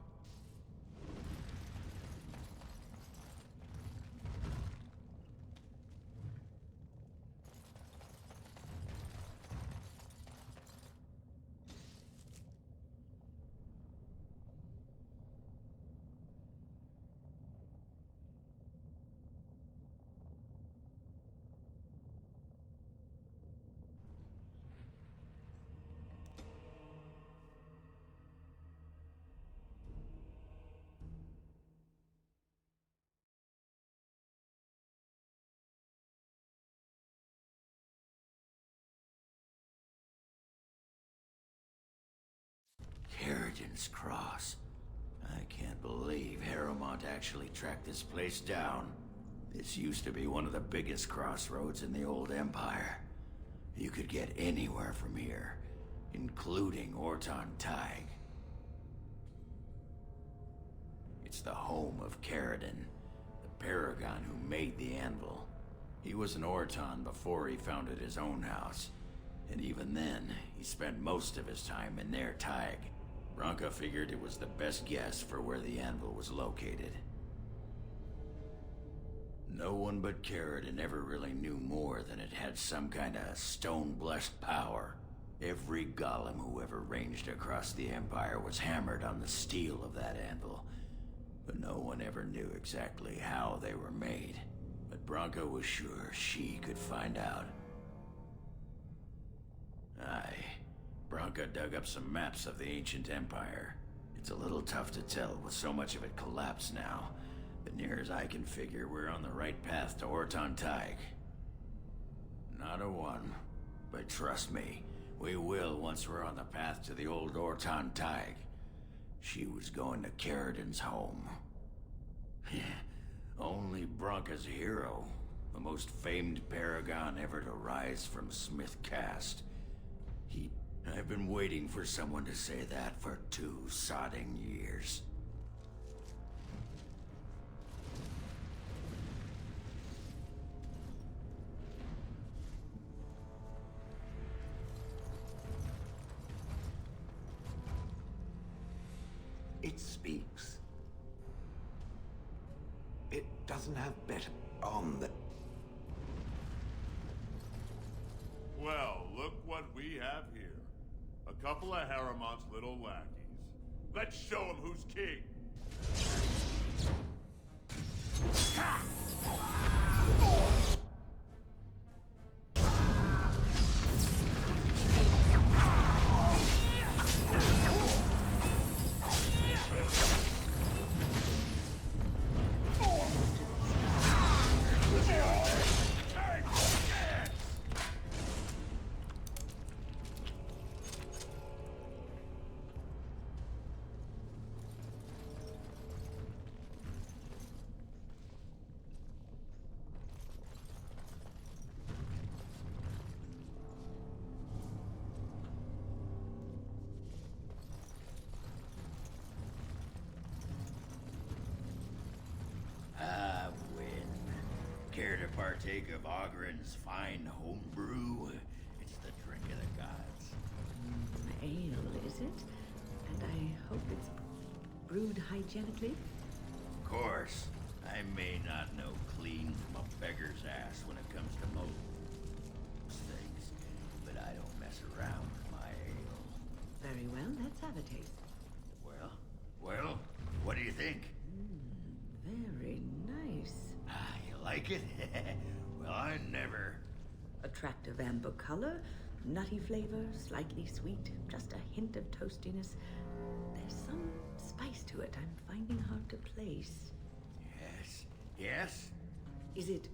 Carrigan's Cross. I can't believe Harrowmont actually tracked this place down. This used to be one of the biggest crossroads in the old Empire. You could get anywhere from here, including Orton Tig. It's the home of Caridin, the paragon who made the anvil. He was an Orton before he founded his own house, and even then, he spent most of his time in their Tig. Branka figured it was the best guess for where the anvil was located. No one but Caridin ever really knew more than it had some kind of stone-blessed power. Every golem who ever ranged across the Empire was hammered on the steel of that anvil, but no one ever knew exactly how they were made. But Branka was sure she could find out. Aye. Branka dug up some maps of the ancient empire. It's a little tough to tell with so much of it collapsed now, but near as I can figure, we're on the right path to Orton Tig. Not a one, but trust me, we will once we're on the path to the old Orton Tig. She was going to Caridin's home. Only Branka's hero, the most famed paragon ever to rise from Smith Cast. I've been waiting for someone to say that for 2 sodding years. It speaks. It doesn't have better on the... Well, look what we have here. A couple of Harrowmont's little lackeys. Let's show them who's king. Care to partake of Ogren's fine homebrew? It's the drink of the gods. Ale, is it? And I hope it's brewed hygienically? Of course. I may not know clean from a beggar's ass when it comes to most things, but I don't mess around with my ale. Very well, let's have a taste. Well, what do you think? Very nice. You like it? Well, I never... Attractive amber color, nutty flavor, slightly sweet, just a hint of toastiness. There's some spice to it I'm finding hard to place. Yes? Is it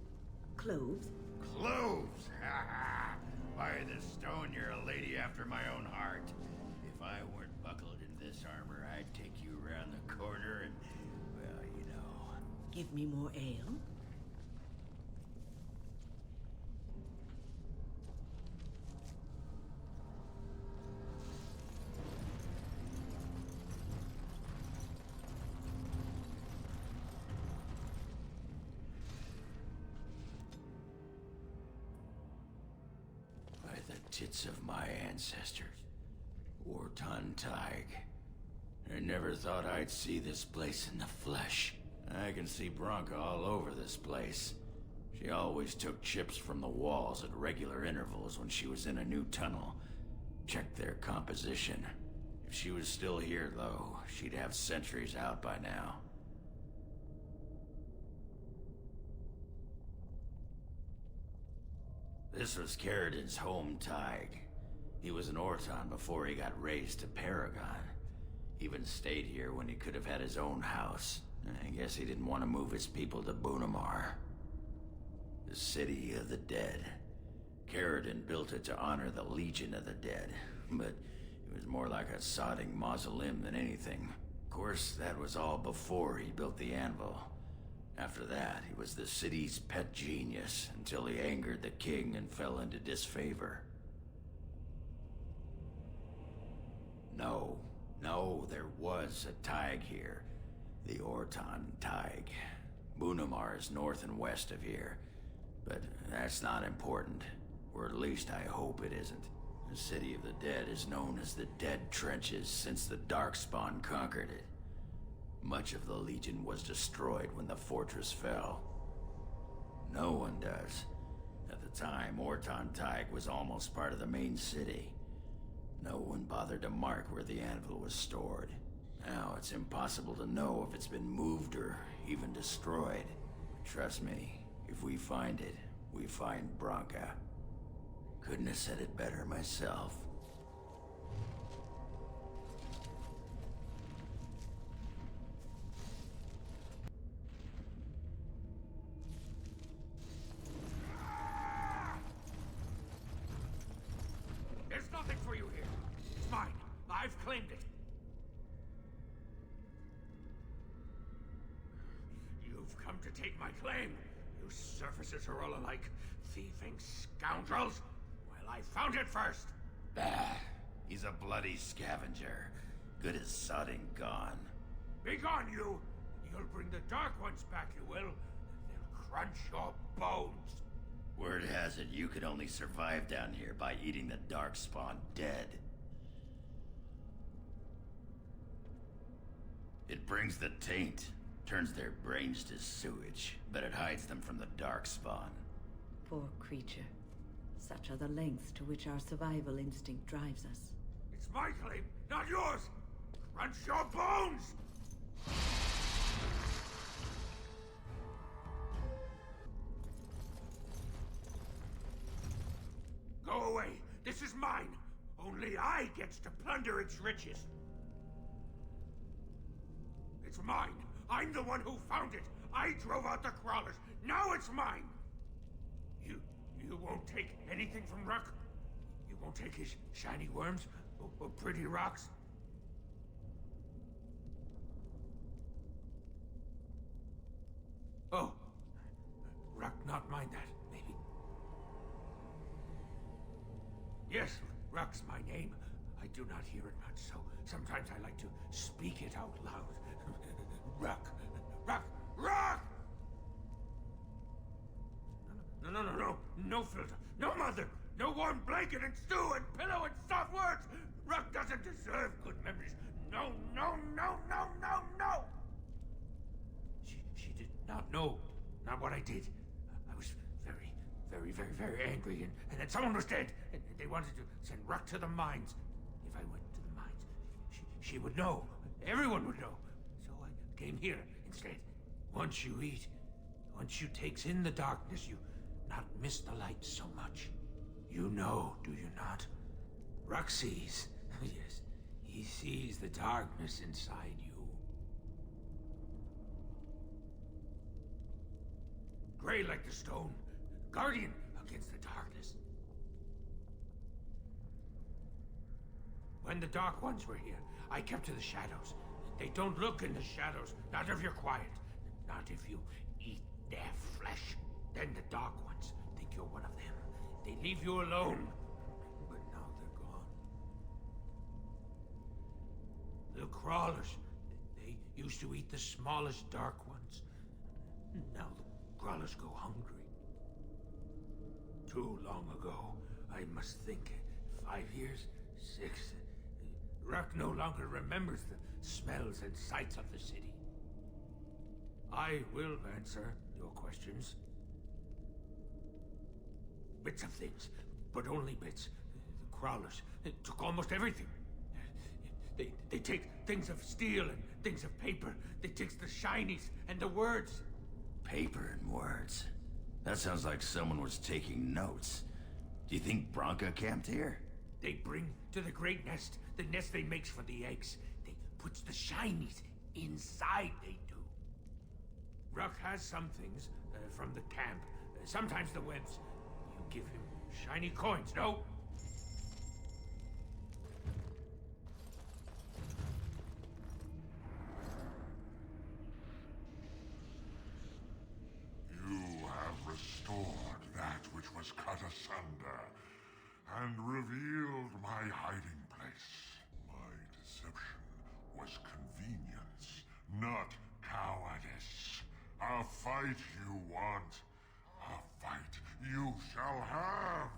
cloves, Cloves! Ha ha! By the stone, you're a lady after my own heart. If I weren't buckled in this armor, I'd take you around the corner and, well, you know. Give me more ale? By the tits of my ancestors, Ortan Tig. I never thought I'd see this place in the flesh. I can see Bronca all over this place. She always took chips from the walls at regular intervals when she was in a new tunnel. Checked their composition. If she was still here, though, she'd have sentries out by now. This was Caridin's home Tig. He was an Ortan before he got raised to Paragon. Even stayed here when he could have had his own house. I guess he didn't want to move his people to Bunamar. The City of the Dead. Caridin built it to honor the Legion of the Dead, but it was more like a sodding mausoleum than anything. Of course, that was all before he built the anvil. After that, he was the city's pet genius, until he angered the king and fell into disfavor. No, there was a Tig here. The Ortan Tig. Bunamar is north and west of here. But that's not important. Or at least I hope it isn't. The City of the Dead is known as the Dead Trenches since the Darkspawn conquered it. Much of the Legion was destroyed when the fortress fell. No one does. At the time, Ortan Tig was almost part of the main city. No one bothered to mark where the anvil was stored. Now it's impossible to know if it's been moved or even destroyed. Trust me, if we find it, we find Bronca. Couldn't have said it better myself. There's nothing for you here. It's mine. I've claimed it. You've come to take my claim. You surfacers are all alike. Thieving scoundrels. Well, I found it first. Bah. He's a bloody scavenger. Good as sodding gone. Be gone, you! You'll bring the Dark Ones back, you will. They'll crunch your bones. Word has it you could only survive down here by eating the Darkspawn dead. It brings the taint, turns their brains to sewage, but it hides them from the Darkspawn. Poor creature. Such are the lengths to which our survival instinct drives us. It's my claim, not yours! Crunch your bones! Go away! This is mine! Only I gets to plunder its riches! It's mine! I'm the one who found it! I drove out the crawlers! Now it's mine! You won't take anything from Ruck? You won't take his shiny worms? Or pretty rocks? Oh. Ruck not mind that, maybe. Yes, Ruck's my name. I do not hear it much, so sometimes I like to speak it out loud. Ruck! Ruck! Ruck! No. No filter. No mother. No warm blanket and stew and pillow and soft words. Ruck doesn't deserve good memories. No. She did not know. Not what I did. I was very angry, and then someone was dead, and they wanted to send Ruck to the mines. If I went to the mines, she would know. Everyone would know. So I came here instead. Once you eat, once you takes in the darkness, you not miss the light so much. You know, do you not? Ruck sees. Yes, he sees the darkness inside you. Gray like the stone. Guardian against the darkness. When the Dark Ones were here, I kept to the shadows. They don't look in the shadows, not if you're quiet, not if you eat their flesh. Then the Dark Ones think you're one of them. They leave you alone. But now they're gone. The crawlers, they used to eat the smallest Dark Ones. Now the crawlers go hungry. Too long ago, I must think. 5 years? 6? Ruck no longer remembers the smells and sights of the city. I will answer your questions. Bits of things, but only bits. The crawlers took almost everything. They take things of steel and things of paper. They take the shinies and the words. Paper and words. That sounds like someone was taking notes. Do you think Bronca camped here? They bring to the great nest, the nest they makes for the eggs. They puts the shinies inside, they do. Ruck has some things from the camp. Sometimes the webs. You give him shiny coins, no? You have restored that which was cut asunder, and revealed my hiding place. My deception was convenience, not cowardice. A fight you want, a fight you shall have.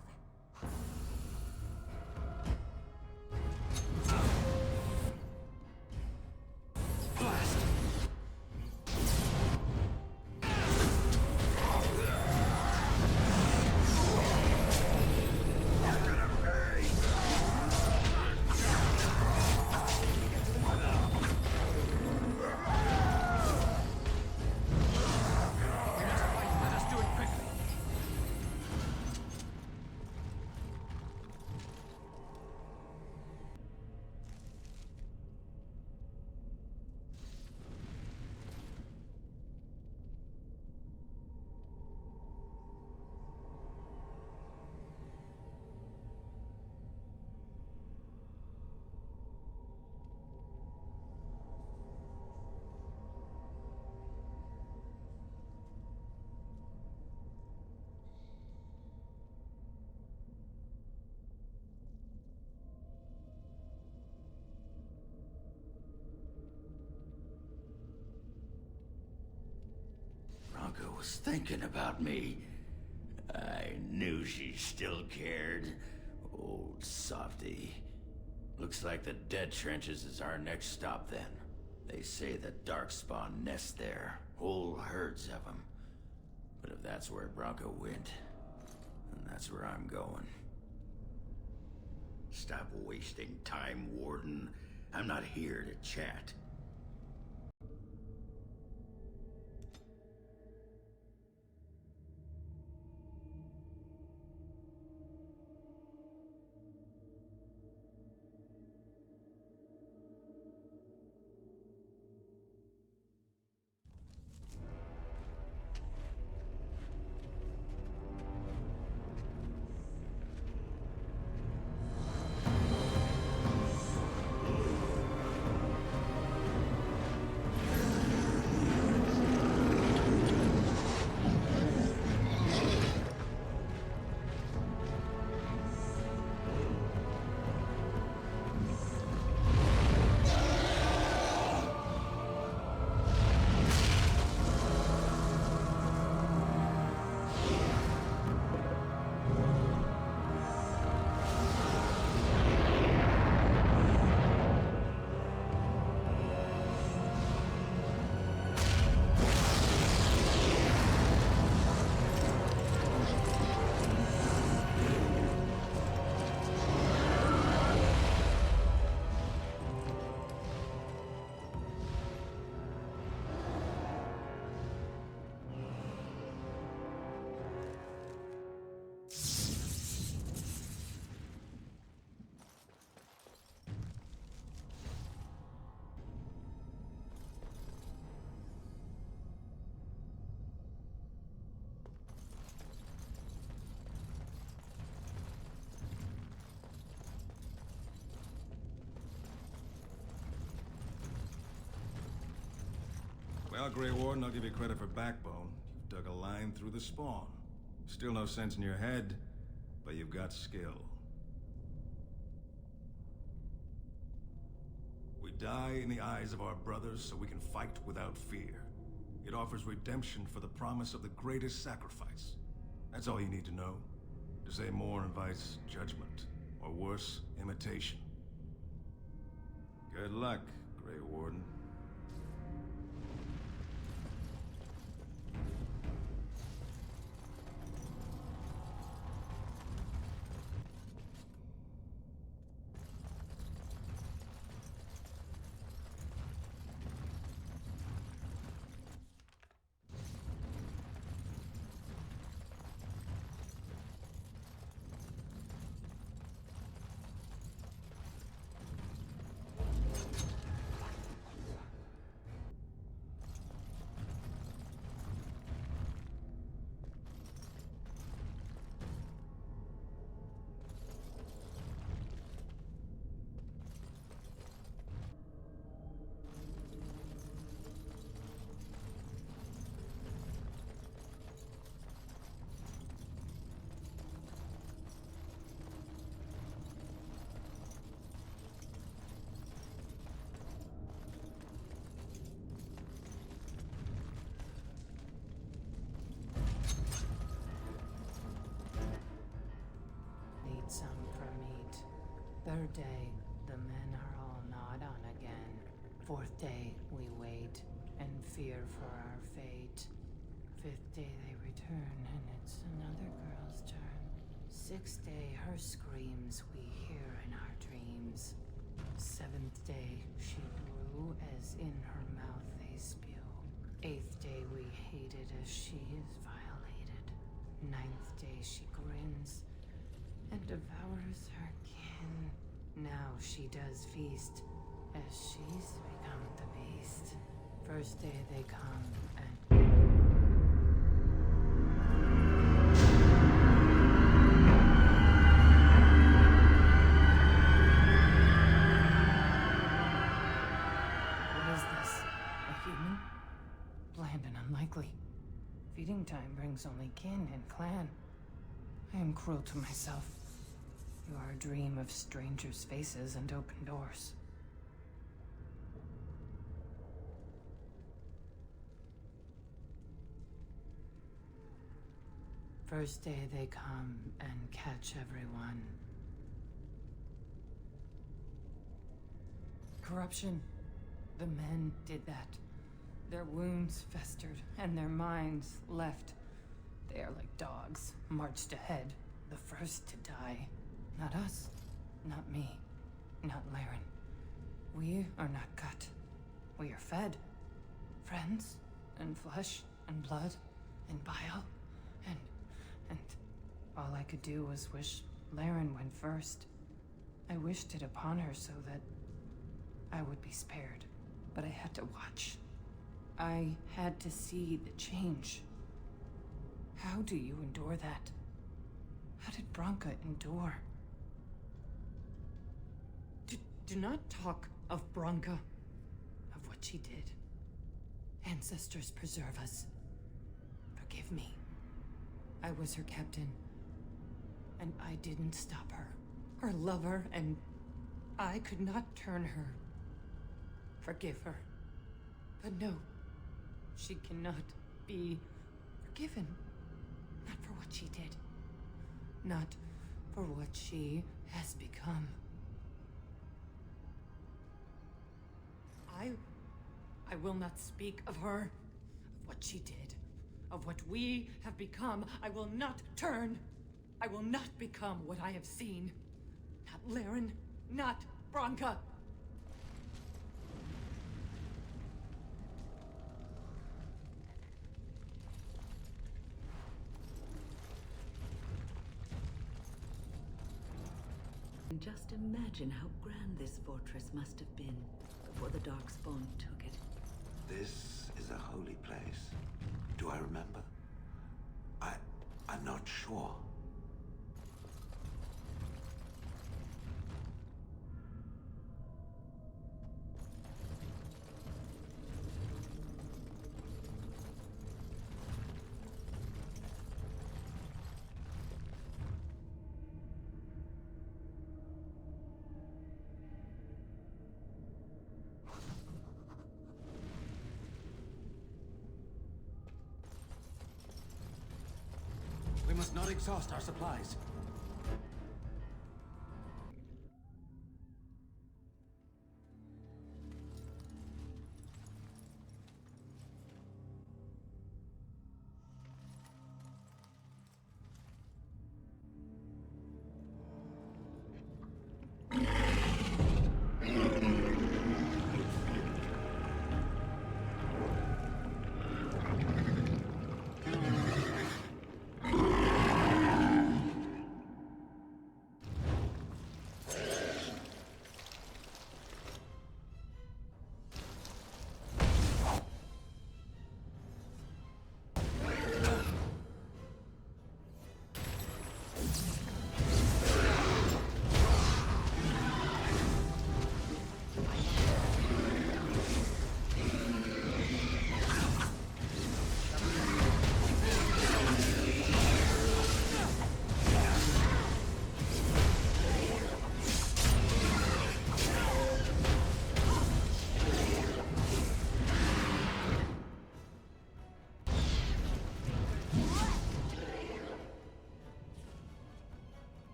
Bronca was thinking about me. I knew she still cared. Old softy. Looks like the Dead Trenches is our next stop then. They say the Darkspawn nest there. Whole herds of them. But if that's where Bronca went, then that's where I'm going. Stop wasting time, Warden. I'm not here to chat. Grey Warden, I'll give you credit for backbone. You've dug a line through the spawn. Still no sense in your head, but you've got skill. We die in the eyes of our brothers so we can fight without fear. It offers redemption for the promise of the greatest sacrifice. That's all you need to know. To say more invites judgment, or worse, imitation. Good luck, Grey Warden. Some for meat. Third day, the men are all gnawed on again. Fourth day, we wait and fear for our fate. Fifth day, they return, and it's another girl's turn. Sixth day, her screams we hear in our dreams. Seventh day, she grew as in her mouth they spew. Eighth day, we hated as she is violated. Ninth day, she grins and devours her kin. Now she does feast, as she's become the beast. First day they come and... What is this? A human? Bland and unlikely. Feeding time brings only kin and clan. I am cruel to myself. You are a dream of strangers' faces and open doors. First day they come and catch everyone. Corruption. The men did that. Their wounds festered and their minds left. They are like dogs, marched ahead, the first to die. Not us, not me, not Laren. We are not cut. We are fed. Friends, and flesh, and blood, and bile, and all I could do was wish Laren went first. I wished it upon her so that I would be spared, but I had to watch. I had to see the change. How do you endure that? How did Branka endure? Do not talk of Branka, of what she did. Ancestors preserve us. Forgive me. I was her captain, and I didn't stop her. Her lover, and I could not turn her. Forgive her. But no, she cannot be forgiven. Not for what she did. Not for what she has become. I will not speak of her, of what she did, of what we have become. I will not turn. I will not become what I have seen. Not Laren, not Branka. Just imagine how grand this fortress must have been before the Darkspawn took it. This is a holy place. Do I remember? I'm not sure. must not exhaust our supplies.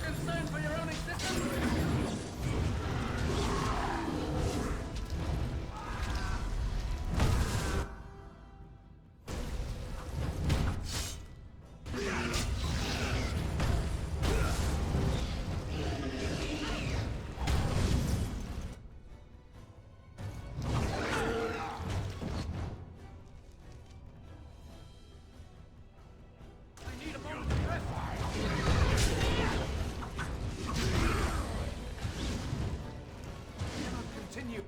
Concern for your own existence? Continue.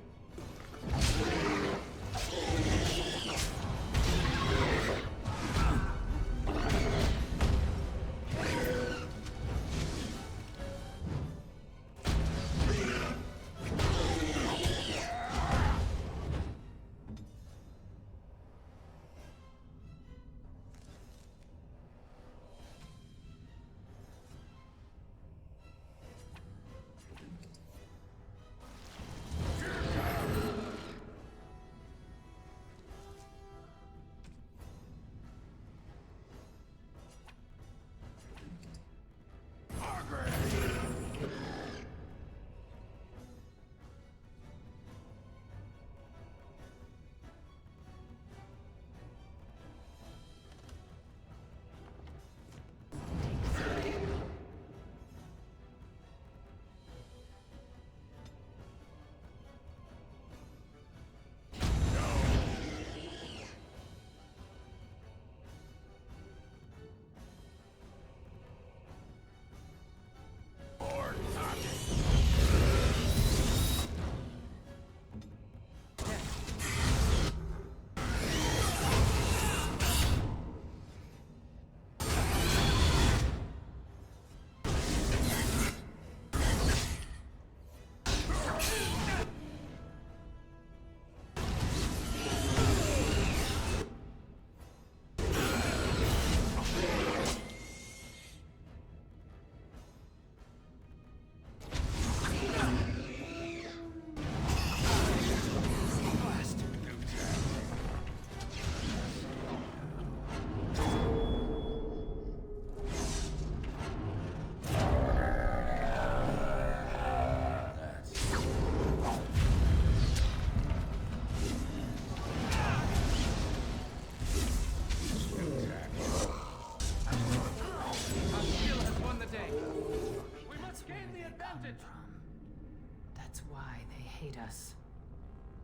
That's why they hate us.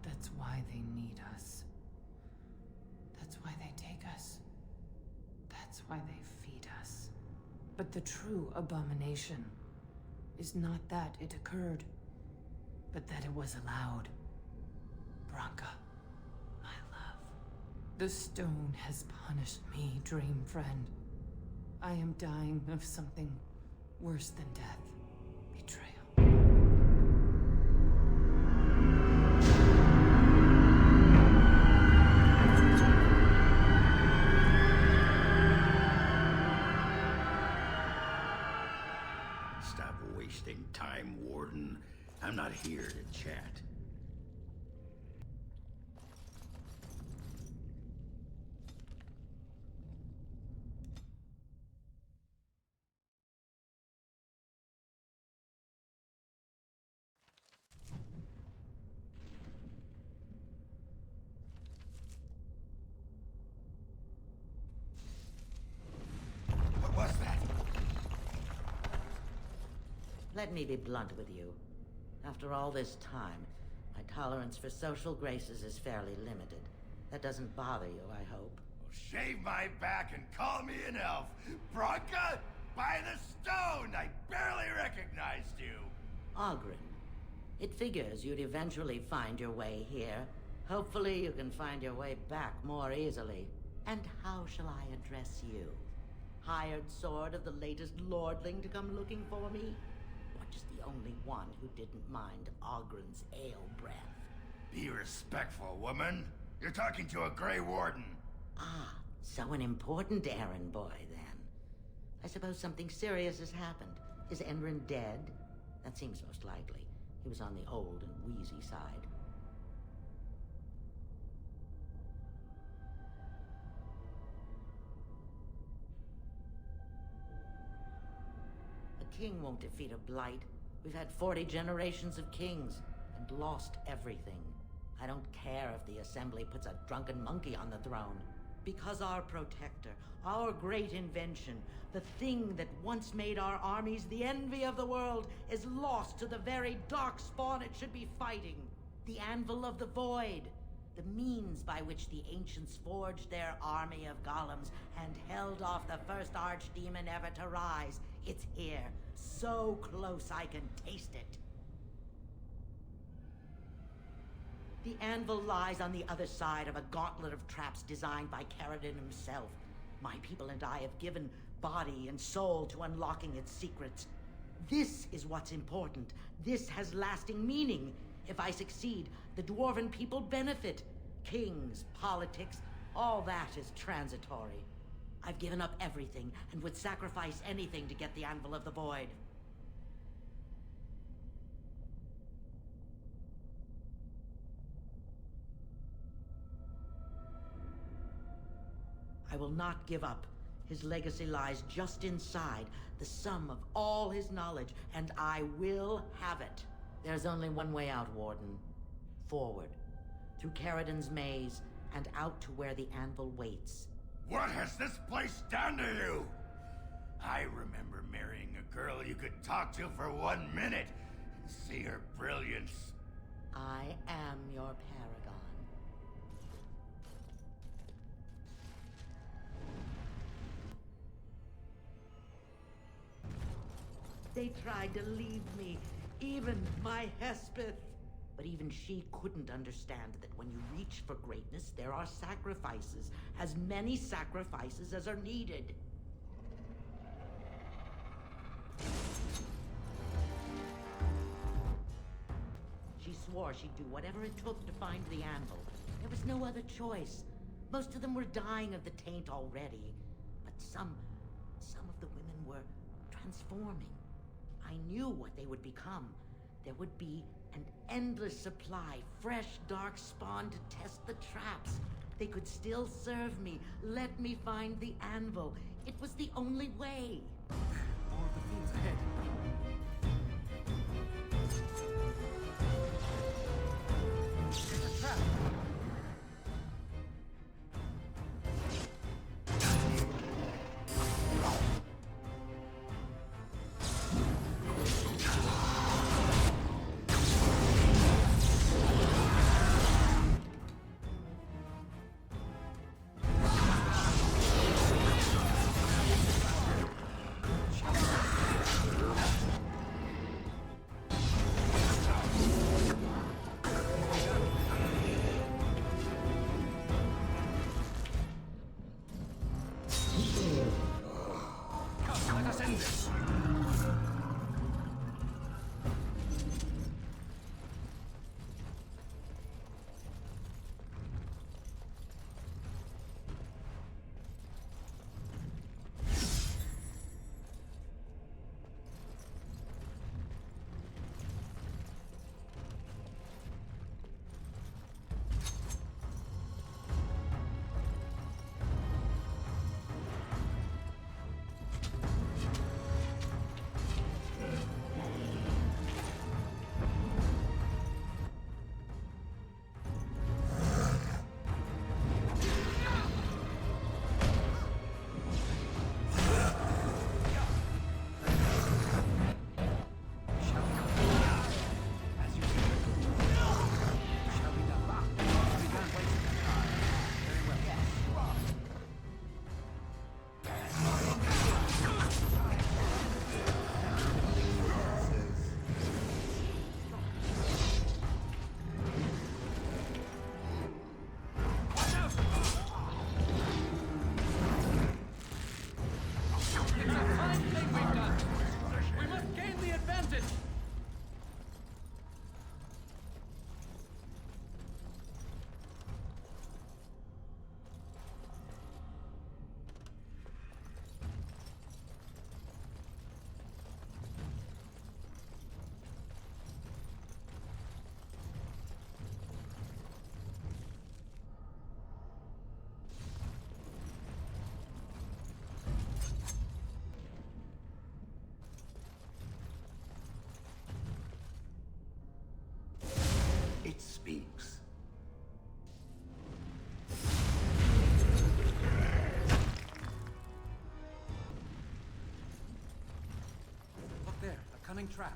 That's why they need us. That's why they take us. That's why they feed us. But the true abomination is not that it occurred, but that it was allowed. Branka, my love. The stone has punished me, dream friend. I am dying of something worse than death. Betrayal. I'm not here to chat. What was that? Let me be blunt with you. After all this time, my tolerance for social graces is fairly limited. That doesn't bother you, I hope. Shave my back and call me an elf. Bronca, by the stone! I barely recognized you. Ogren, it figures you'd eventually find your way here. Hopefully you can find your way back more easily. And how shall I address you? Hired sword of the latest lordling to come looking for me? Or just the only one who didn't mind Ogren's ale breath? Be respectful, woman. You're talking to a Grey Warden. Ah, so an important errand boy, then. I suppose something serious has happened. Is Enrin dead? That seems most likely. He was on the old and wheezy side. A king won't defeat a blight. We've had 40 generations of kings, and lost everything. I don't care if the Assembly puts a drunken monkey on the throne. Because our protector, our great invention, the thing that once made our armies the envy of the world, is lost to the very darkspawn it should be fighting. The Anvil of the Void. The means by which the ancients forged their army of golems and held off the first archdemon ever to rise. It's here, so close I can taste it. The anvil lies on the other side of a gauntlet of traps designed by Caradon himself. My people and I have given body and soul to unlocking its secrets. This is what's important. This has lasting meaning. If I succeed, the Dwarven people benefit. Kings, politics, all that is transitory. I've given up everything and would sacrifice anything to get the Anvil of the Void. I will not give up. His legacy lies just inside, the sum of all his knowledge, and I will have it. There's only one way out, Warden. Forward. Through Caradon's maze, and out to where the anvil waits. What has this place done to you? I remember marrying a girl you could talk to for 1 minute and see her brilliance. I am your paragon. They tried to leave me, even my Hespeth. But even she couldn't understand that when you reach for greatness, there are sacrifices, as many sacrifices as are needed. She swore she'd do whatever it took to find the anvil. There was no other choice. Most of them were dying of the taint already, but some of the women were transforming. I knew what they would become. There would be an endless supply, fresh dark spawn to test the traps. They could still serve me, let me find the anvil. It was the only way. More of the fiends ahead. There's a trap. speaks. Look there, a cunning trap.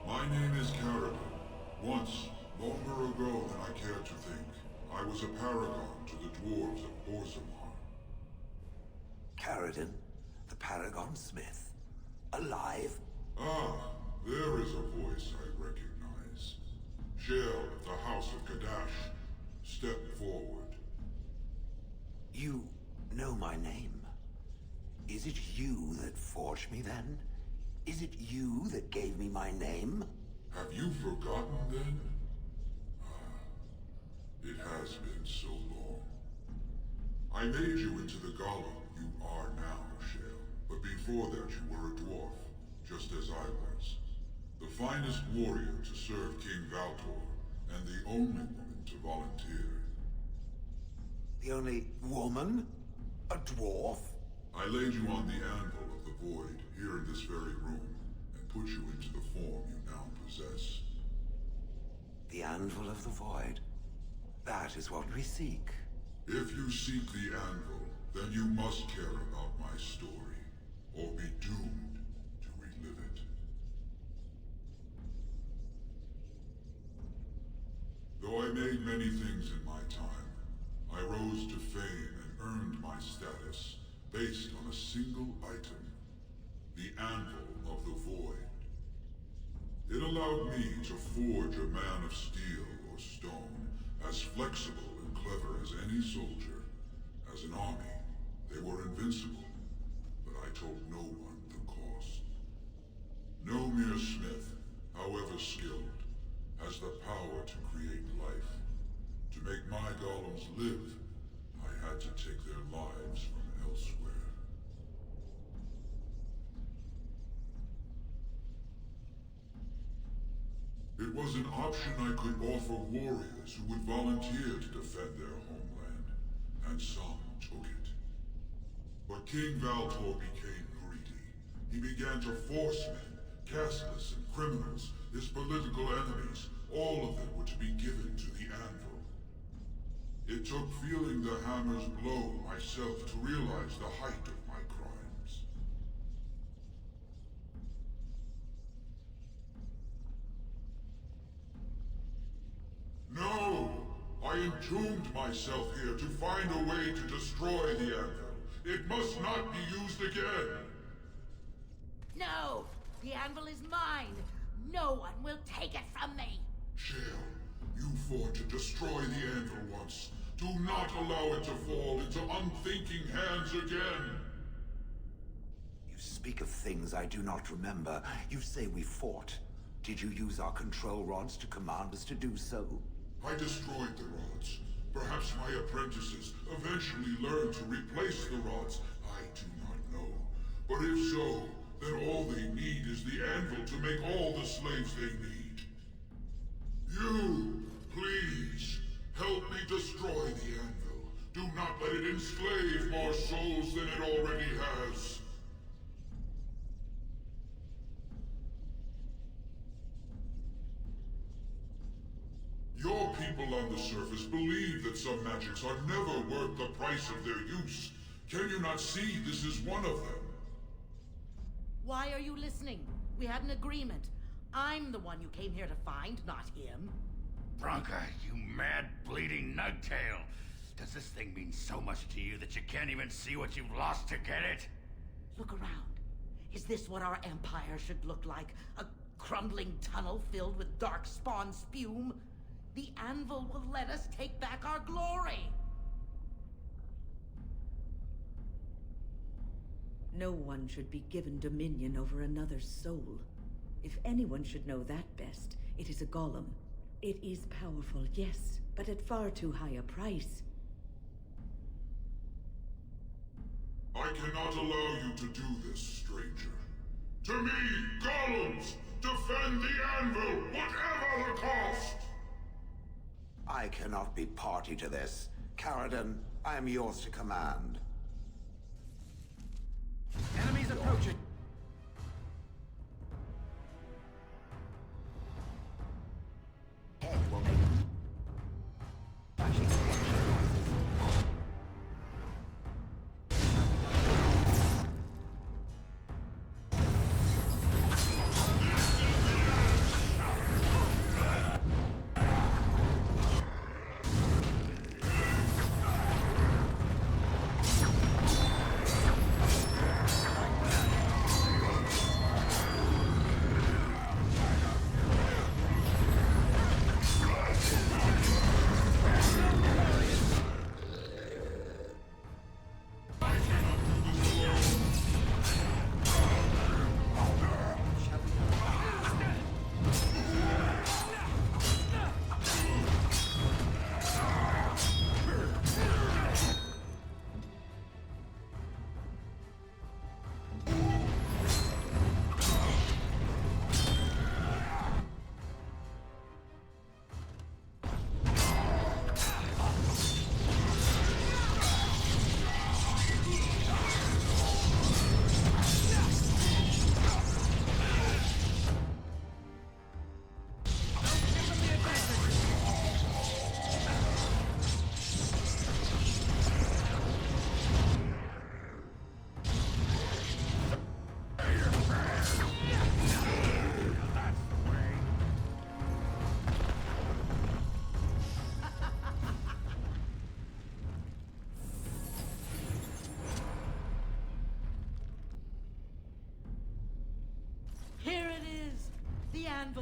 My name is Carradine. Once, longer ago than I care to think, I was a paragon to the dwarves of Orzammar. Carradine, the Paragon Smith. Alive? Ah, there is a voice I recognize. Shale of the House of Kadash. Step forward. You know my name. Is it you that forged me then? Is it you that gave me my name? Have you forgotten then? Ah, it has been so long. I made you into the golem you are now, Shale. But before that you were a dwarf, just as I was. The finest warrior to serve King Valtor, and the only woman to volunteer. The only woman? A dwarf? I laid you on the anvil of the void, here in this very room, and put you into the form you now possess. The anvil of the void. That is what we seek. If you seek the anvil, then you must care about my story. made many things in my time. I rose to fame and earned my status based on a single item. The Anvil of the Void. It allowed me to forge a man of steel or stone, as flexible and clever as any soldier. As an army, they were invincible, but I told no one the cost. No mere smith, however skilled, has the power to create life. To make my golems live, I had to take their lives from elsewhere. It was an option I could offer warriors who would volunteer to defend their homeland, and some took it. But King Valtor became greedy. He began to force men, casteless and criminals, his political enemies, all of them were to be given to the Anvil. It took feeling the hammer's blow myself to realize the height of my crimes. No! I entombed myself here to find a way to destroy the Anvil. It must not be used again! No! The Anvil is mine! No one will take it from me! Shale, you fought to destroy the Anvil once. Do not allow it to fall into unthinking hands again! You speak of things I do not remember. You say we fought. Did you use our control rods to command us to do so? I destroyed the rods. Perhaps my apprentices eventually learned to replace the rods. I do not know. But if so, then all they need is the Anvil to make all the slaves they need. You, please, help me destroy the Anvil. Do not let it enslave more souls than it already has. Your people on the surface believe that some magics are never worth the price of their use. Can you not see this is one of them? Why are you listening? We had an agreement. I'm the one you came here to find, not him. Bronca, you mad, bleeding nugtail! Does this thing mean so much to you that you can't even see what you've lost to get it? Look around. Is this what our empire should look like? A crumbling tunnel filled with darkspawn spume? The Anvil will let us take back our glory! No one should be given dominion over another's soul. If anyone should know that best, it is a golem. It is powerful, yes, but at far too high a price. I cannot allow you to do this, stranger. To me, golems! Defend the Anvil, whatever the cost! I cannot be party to this. Caradon, I am yours to command. Enemies approaching! Head will make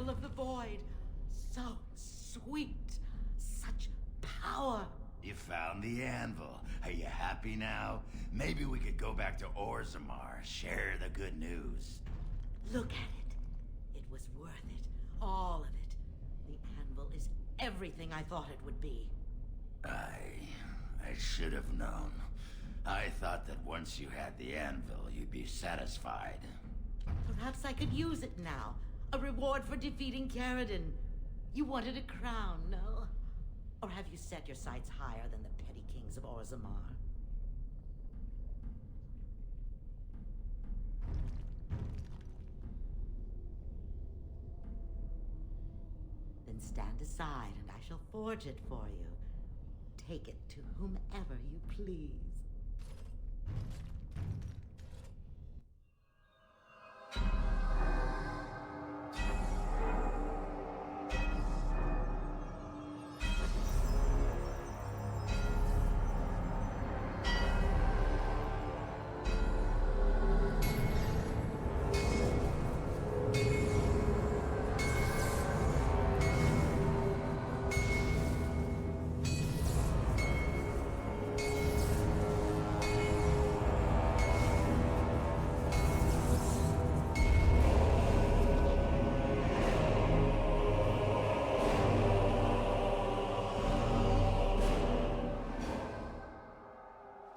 anvil of the void. So sweet. Such power. You found the anvil. Are you happy now? Maybe we could go back to Orzammar, share the good news. Look at it. It was worth it. All of it. The anvil is everything I thought it would be. I should have known. I thought that once you had the anvil, you'd be satisfied. Perhaps I could use it now. A reward for defeating Caradon. You wanted a crown, no? Or have you set your sights higher than the petty kings of Orzammar? Then stand aside and I shall forge it for you. Take it to whomever you please.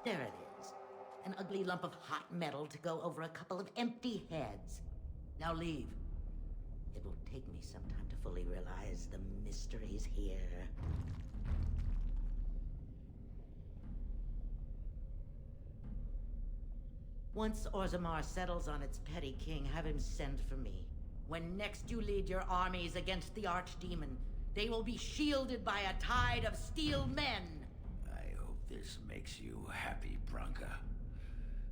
There it is. An ugly lump of hot metal to go over a couple of empty heads. Now leave. It will take me some time to fully realize the mysteries here. Once Orzammar settles on its petty king, have him send for me. When next you lead your armies against the archdemon, they will be shielded by a tide of steel men. This makes you happy, Branka.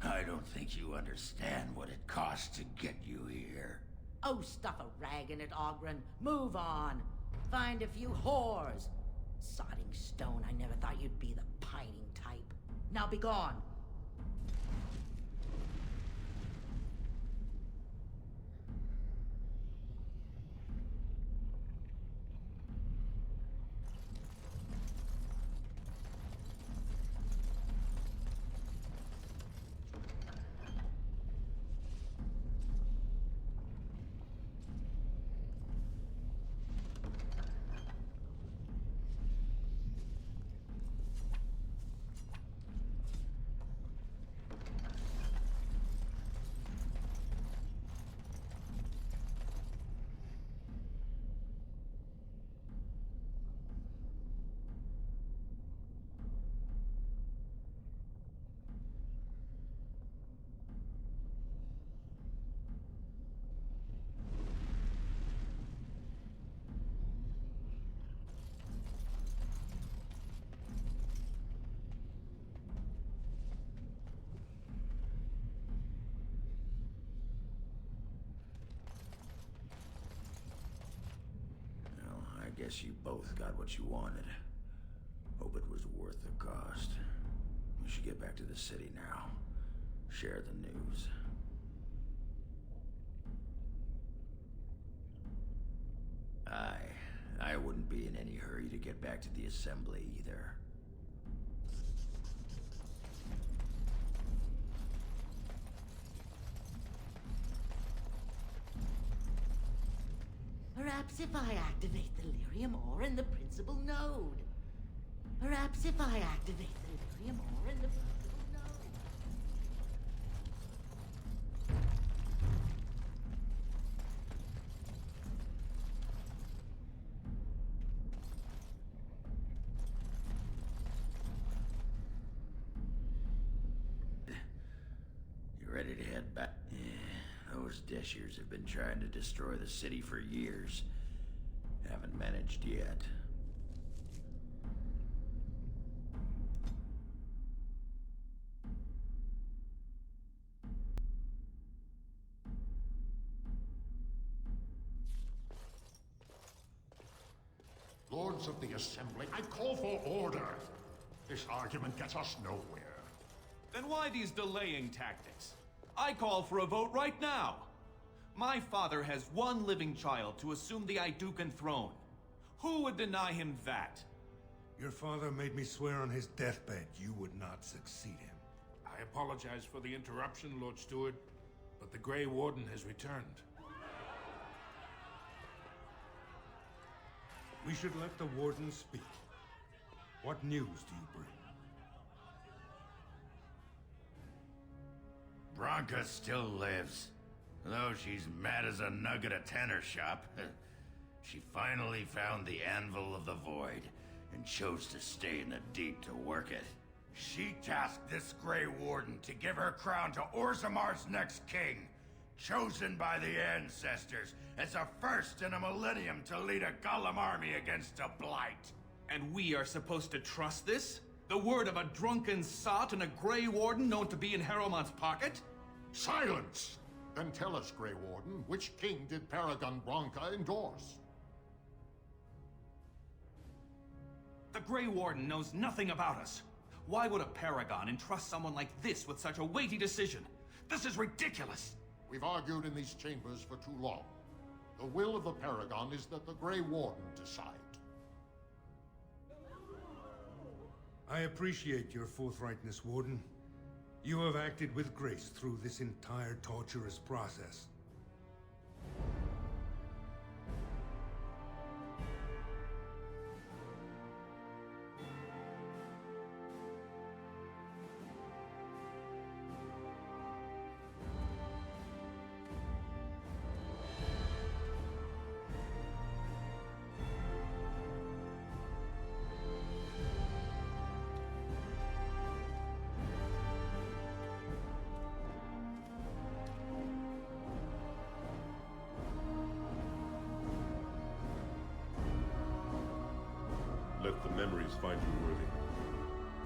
I don't think you understand what it costs to get you here. Oh, stuff a rag in it, Ogren. Move on. Find a few whores. Sodding stone, I never thought you'd be the pining type. Now be gone. I guess you both got what you wanted. Hope it was worth the cost. We should get back to the city now. Share the news. I wouldn't be in any hurry to get back to the assembly either. Perhaps if I activate the lyrium ore in the principal node. Perhaps if I activate the lyrium ore in the principal node. You ready to head back? Yeah, those Deshers have been trying to destroy the city for years. Haven't managed yet. Lords of the Assembly, I call for order. This argument gets us nowhere. Then why these delaying tactics? I call for a vote right now. My father has one living child to assume the Idukan throne. Who would deny him that? Your father made me swear on his deathbed you would not succeed him. I apologize for the interruption, Lord Steward, but the Grey Warden has returned. We should let the Warden speak. What news do you bring? Branka still lives. Though she's mad as a nug at a tanner shop. She finally found the Anvil of the Void and chose to stay in the deep to work it. She tasked this Grey Warden to give her crown to Orzammar's next king, chosen by the ancestors as a first in a millennium to lead a Golem army against a blight. And we are supposed to trust this? The word of a drunken sot and a Grey Warden known to be in Harrowmont's pocket? Silence! Then tell us, Grey Warden, which king did Paragon Branka endorse? The Grey Warden knows nothing about us. Why would a Paragon entrust someone like this with such a weighty decision? This is ridiculous! We've argued in these chambers for too long. The will of the Paragon is that the Grey Warden decide. I appreciate your forthrightness, Warden. You have acted with grace through this entire torturous process. Let the memories find you worthy.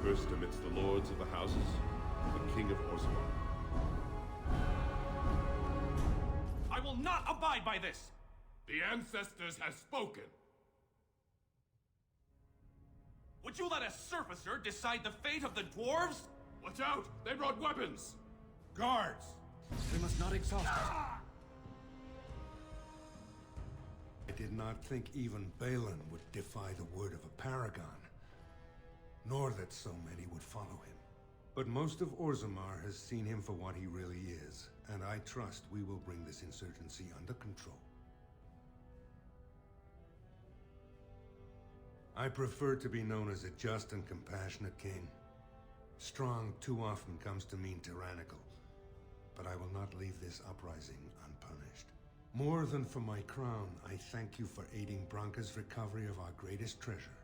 First amidst the lords of the houses, the King of Orzammar. I will not abide by this! The ancestors have spoken. Would you let a surfacer decide the fate of the dwarves? Watch out! They brought weapons! Guards! We must not exhaust it. I did not think even Balin would defy the word of a paragon, nor that so many would follow him. But most of Orzammar has seen him for what he really is, and I trust we will bring this insurgency under control. I prefer to be known as a just and compassionate king. Strong too often comes to mean tyrannical, but I will not leave this uprising unpunished. More than for my crown, I thank you for aiding Branka's recovery of our greatest treasure.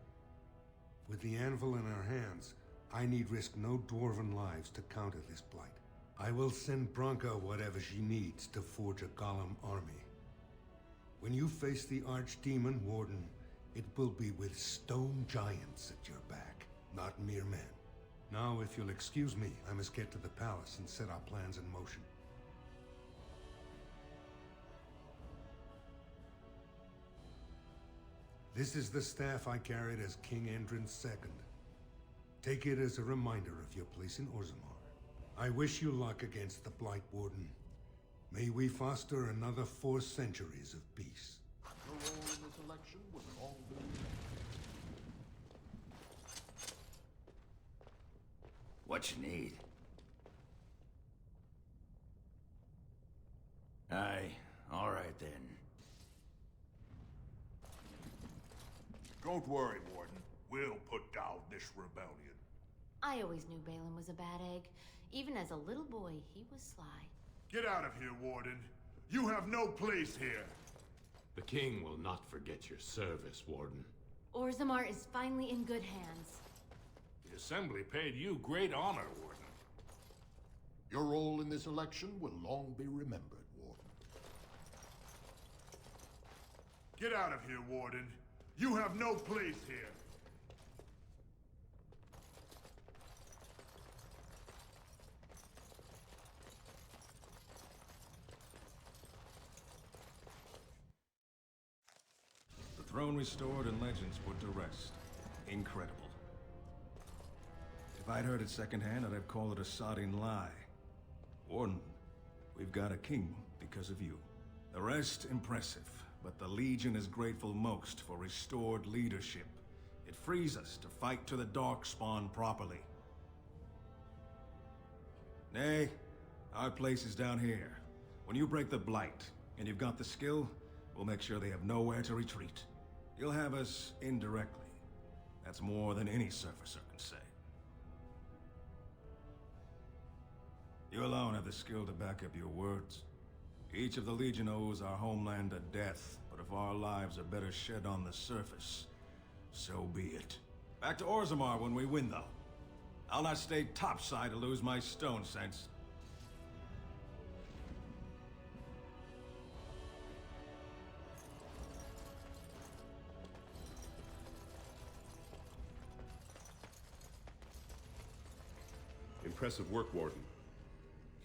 With the anvil in our hands, I need risk no dwarven lives to counter this blight. I will send Branka whatever she needs to forge a Golem army. When you face the Archdemon, Warden, it will be with stone giants at your back, not mere men. Now, if you'll excuse me, I must get to the palace and set our plans in motion. This is the staff I carried as King Endrin's II. Take it as a reminder of your place in Orzammar. I wish you luck against the Blight, Warden. May we foster another 4 centuries of peace. Your role in this election will all be... What you need? Aye, all right then. Don't worry, Warden. We'll put down this rebellion. I always knew Balin was a bad egg. Even as a little boy, he was sly. Get out of here, Warden. You have no place here. The king will not forget your service, Warden. Orzammar is finally in good hands. The Assembly paid you great honor, Warden. Your role in this election will long be remembered, Warden. Get out of here, Warden. You have no place here. The throne restored and legends put to rest. Incredible. If I'd heard it secondhand, I'd have called it a sodding lie. Warden, we've got a king because of you. The rest impressive, but the Legion is grateful most for restored leadership. It frees us to fight to the Darkspawn properly. Nay, our place is down here. When you break the Blight, and you've got the skill, we'll make sure they have nowhere to retreat. You'll have us indirectly. That's more than any surfacer can say. You alone have the skill to back up your words. Each of the Legion owes our homeland a death, but if our lives are better shed on the surface, so be it. Back to Orzammar when we win, though. I'll not stay topside to lose my stone sense. Impressive work, Warden.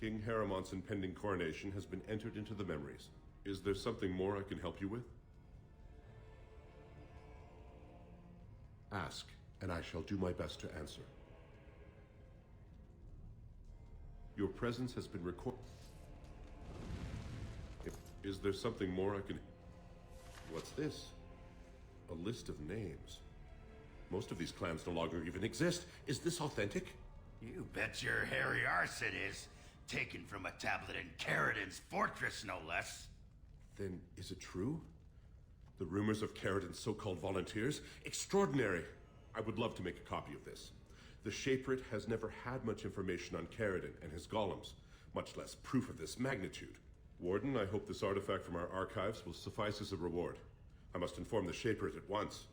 King Haramont's impending coronation has been entered into the memories. Is there something more I can help you with? Ask, and I shall do my best to answer. Your presence has been recorded. Is there something more I can... What's this? A list of names. Most of these clans no longer even exist. Is this authentic? You bet your hairy arse it is. Taken from a tablet in Caridin's fortress, no less. Then is it true? The rumors of Caridin's so-called volunteers? Extraordinary! I would love to make a copy of this. The Shaperate has never had much information on Caridin and his golems, much less proof of this magnitude. Warden, I hope this artifact from our archives will suffice as a reward. I must inform the Shaperate at once.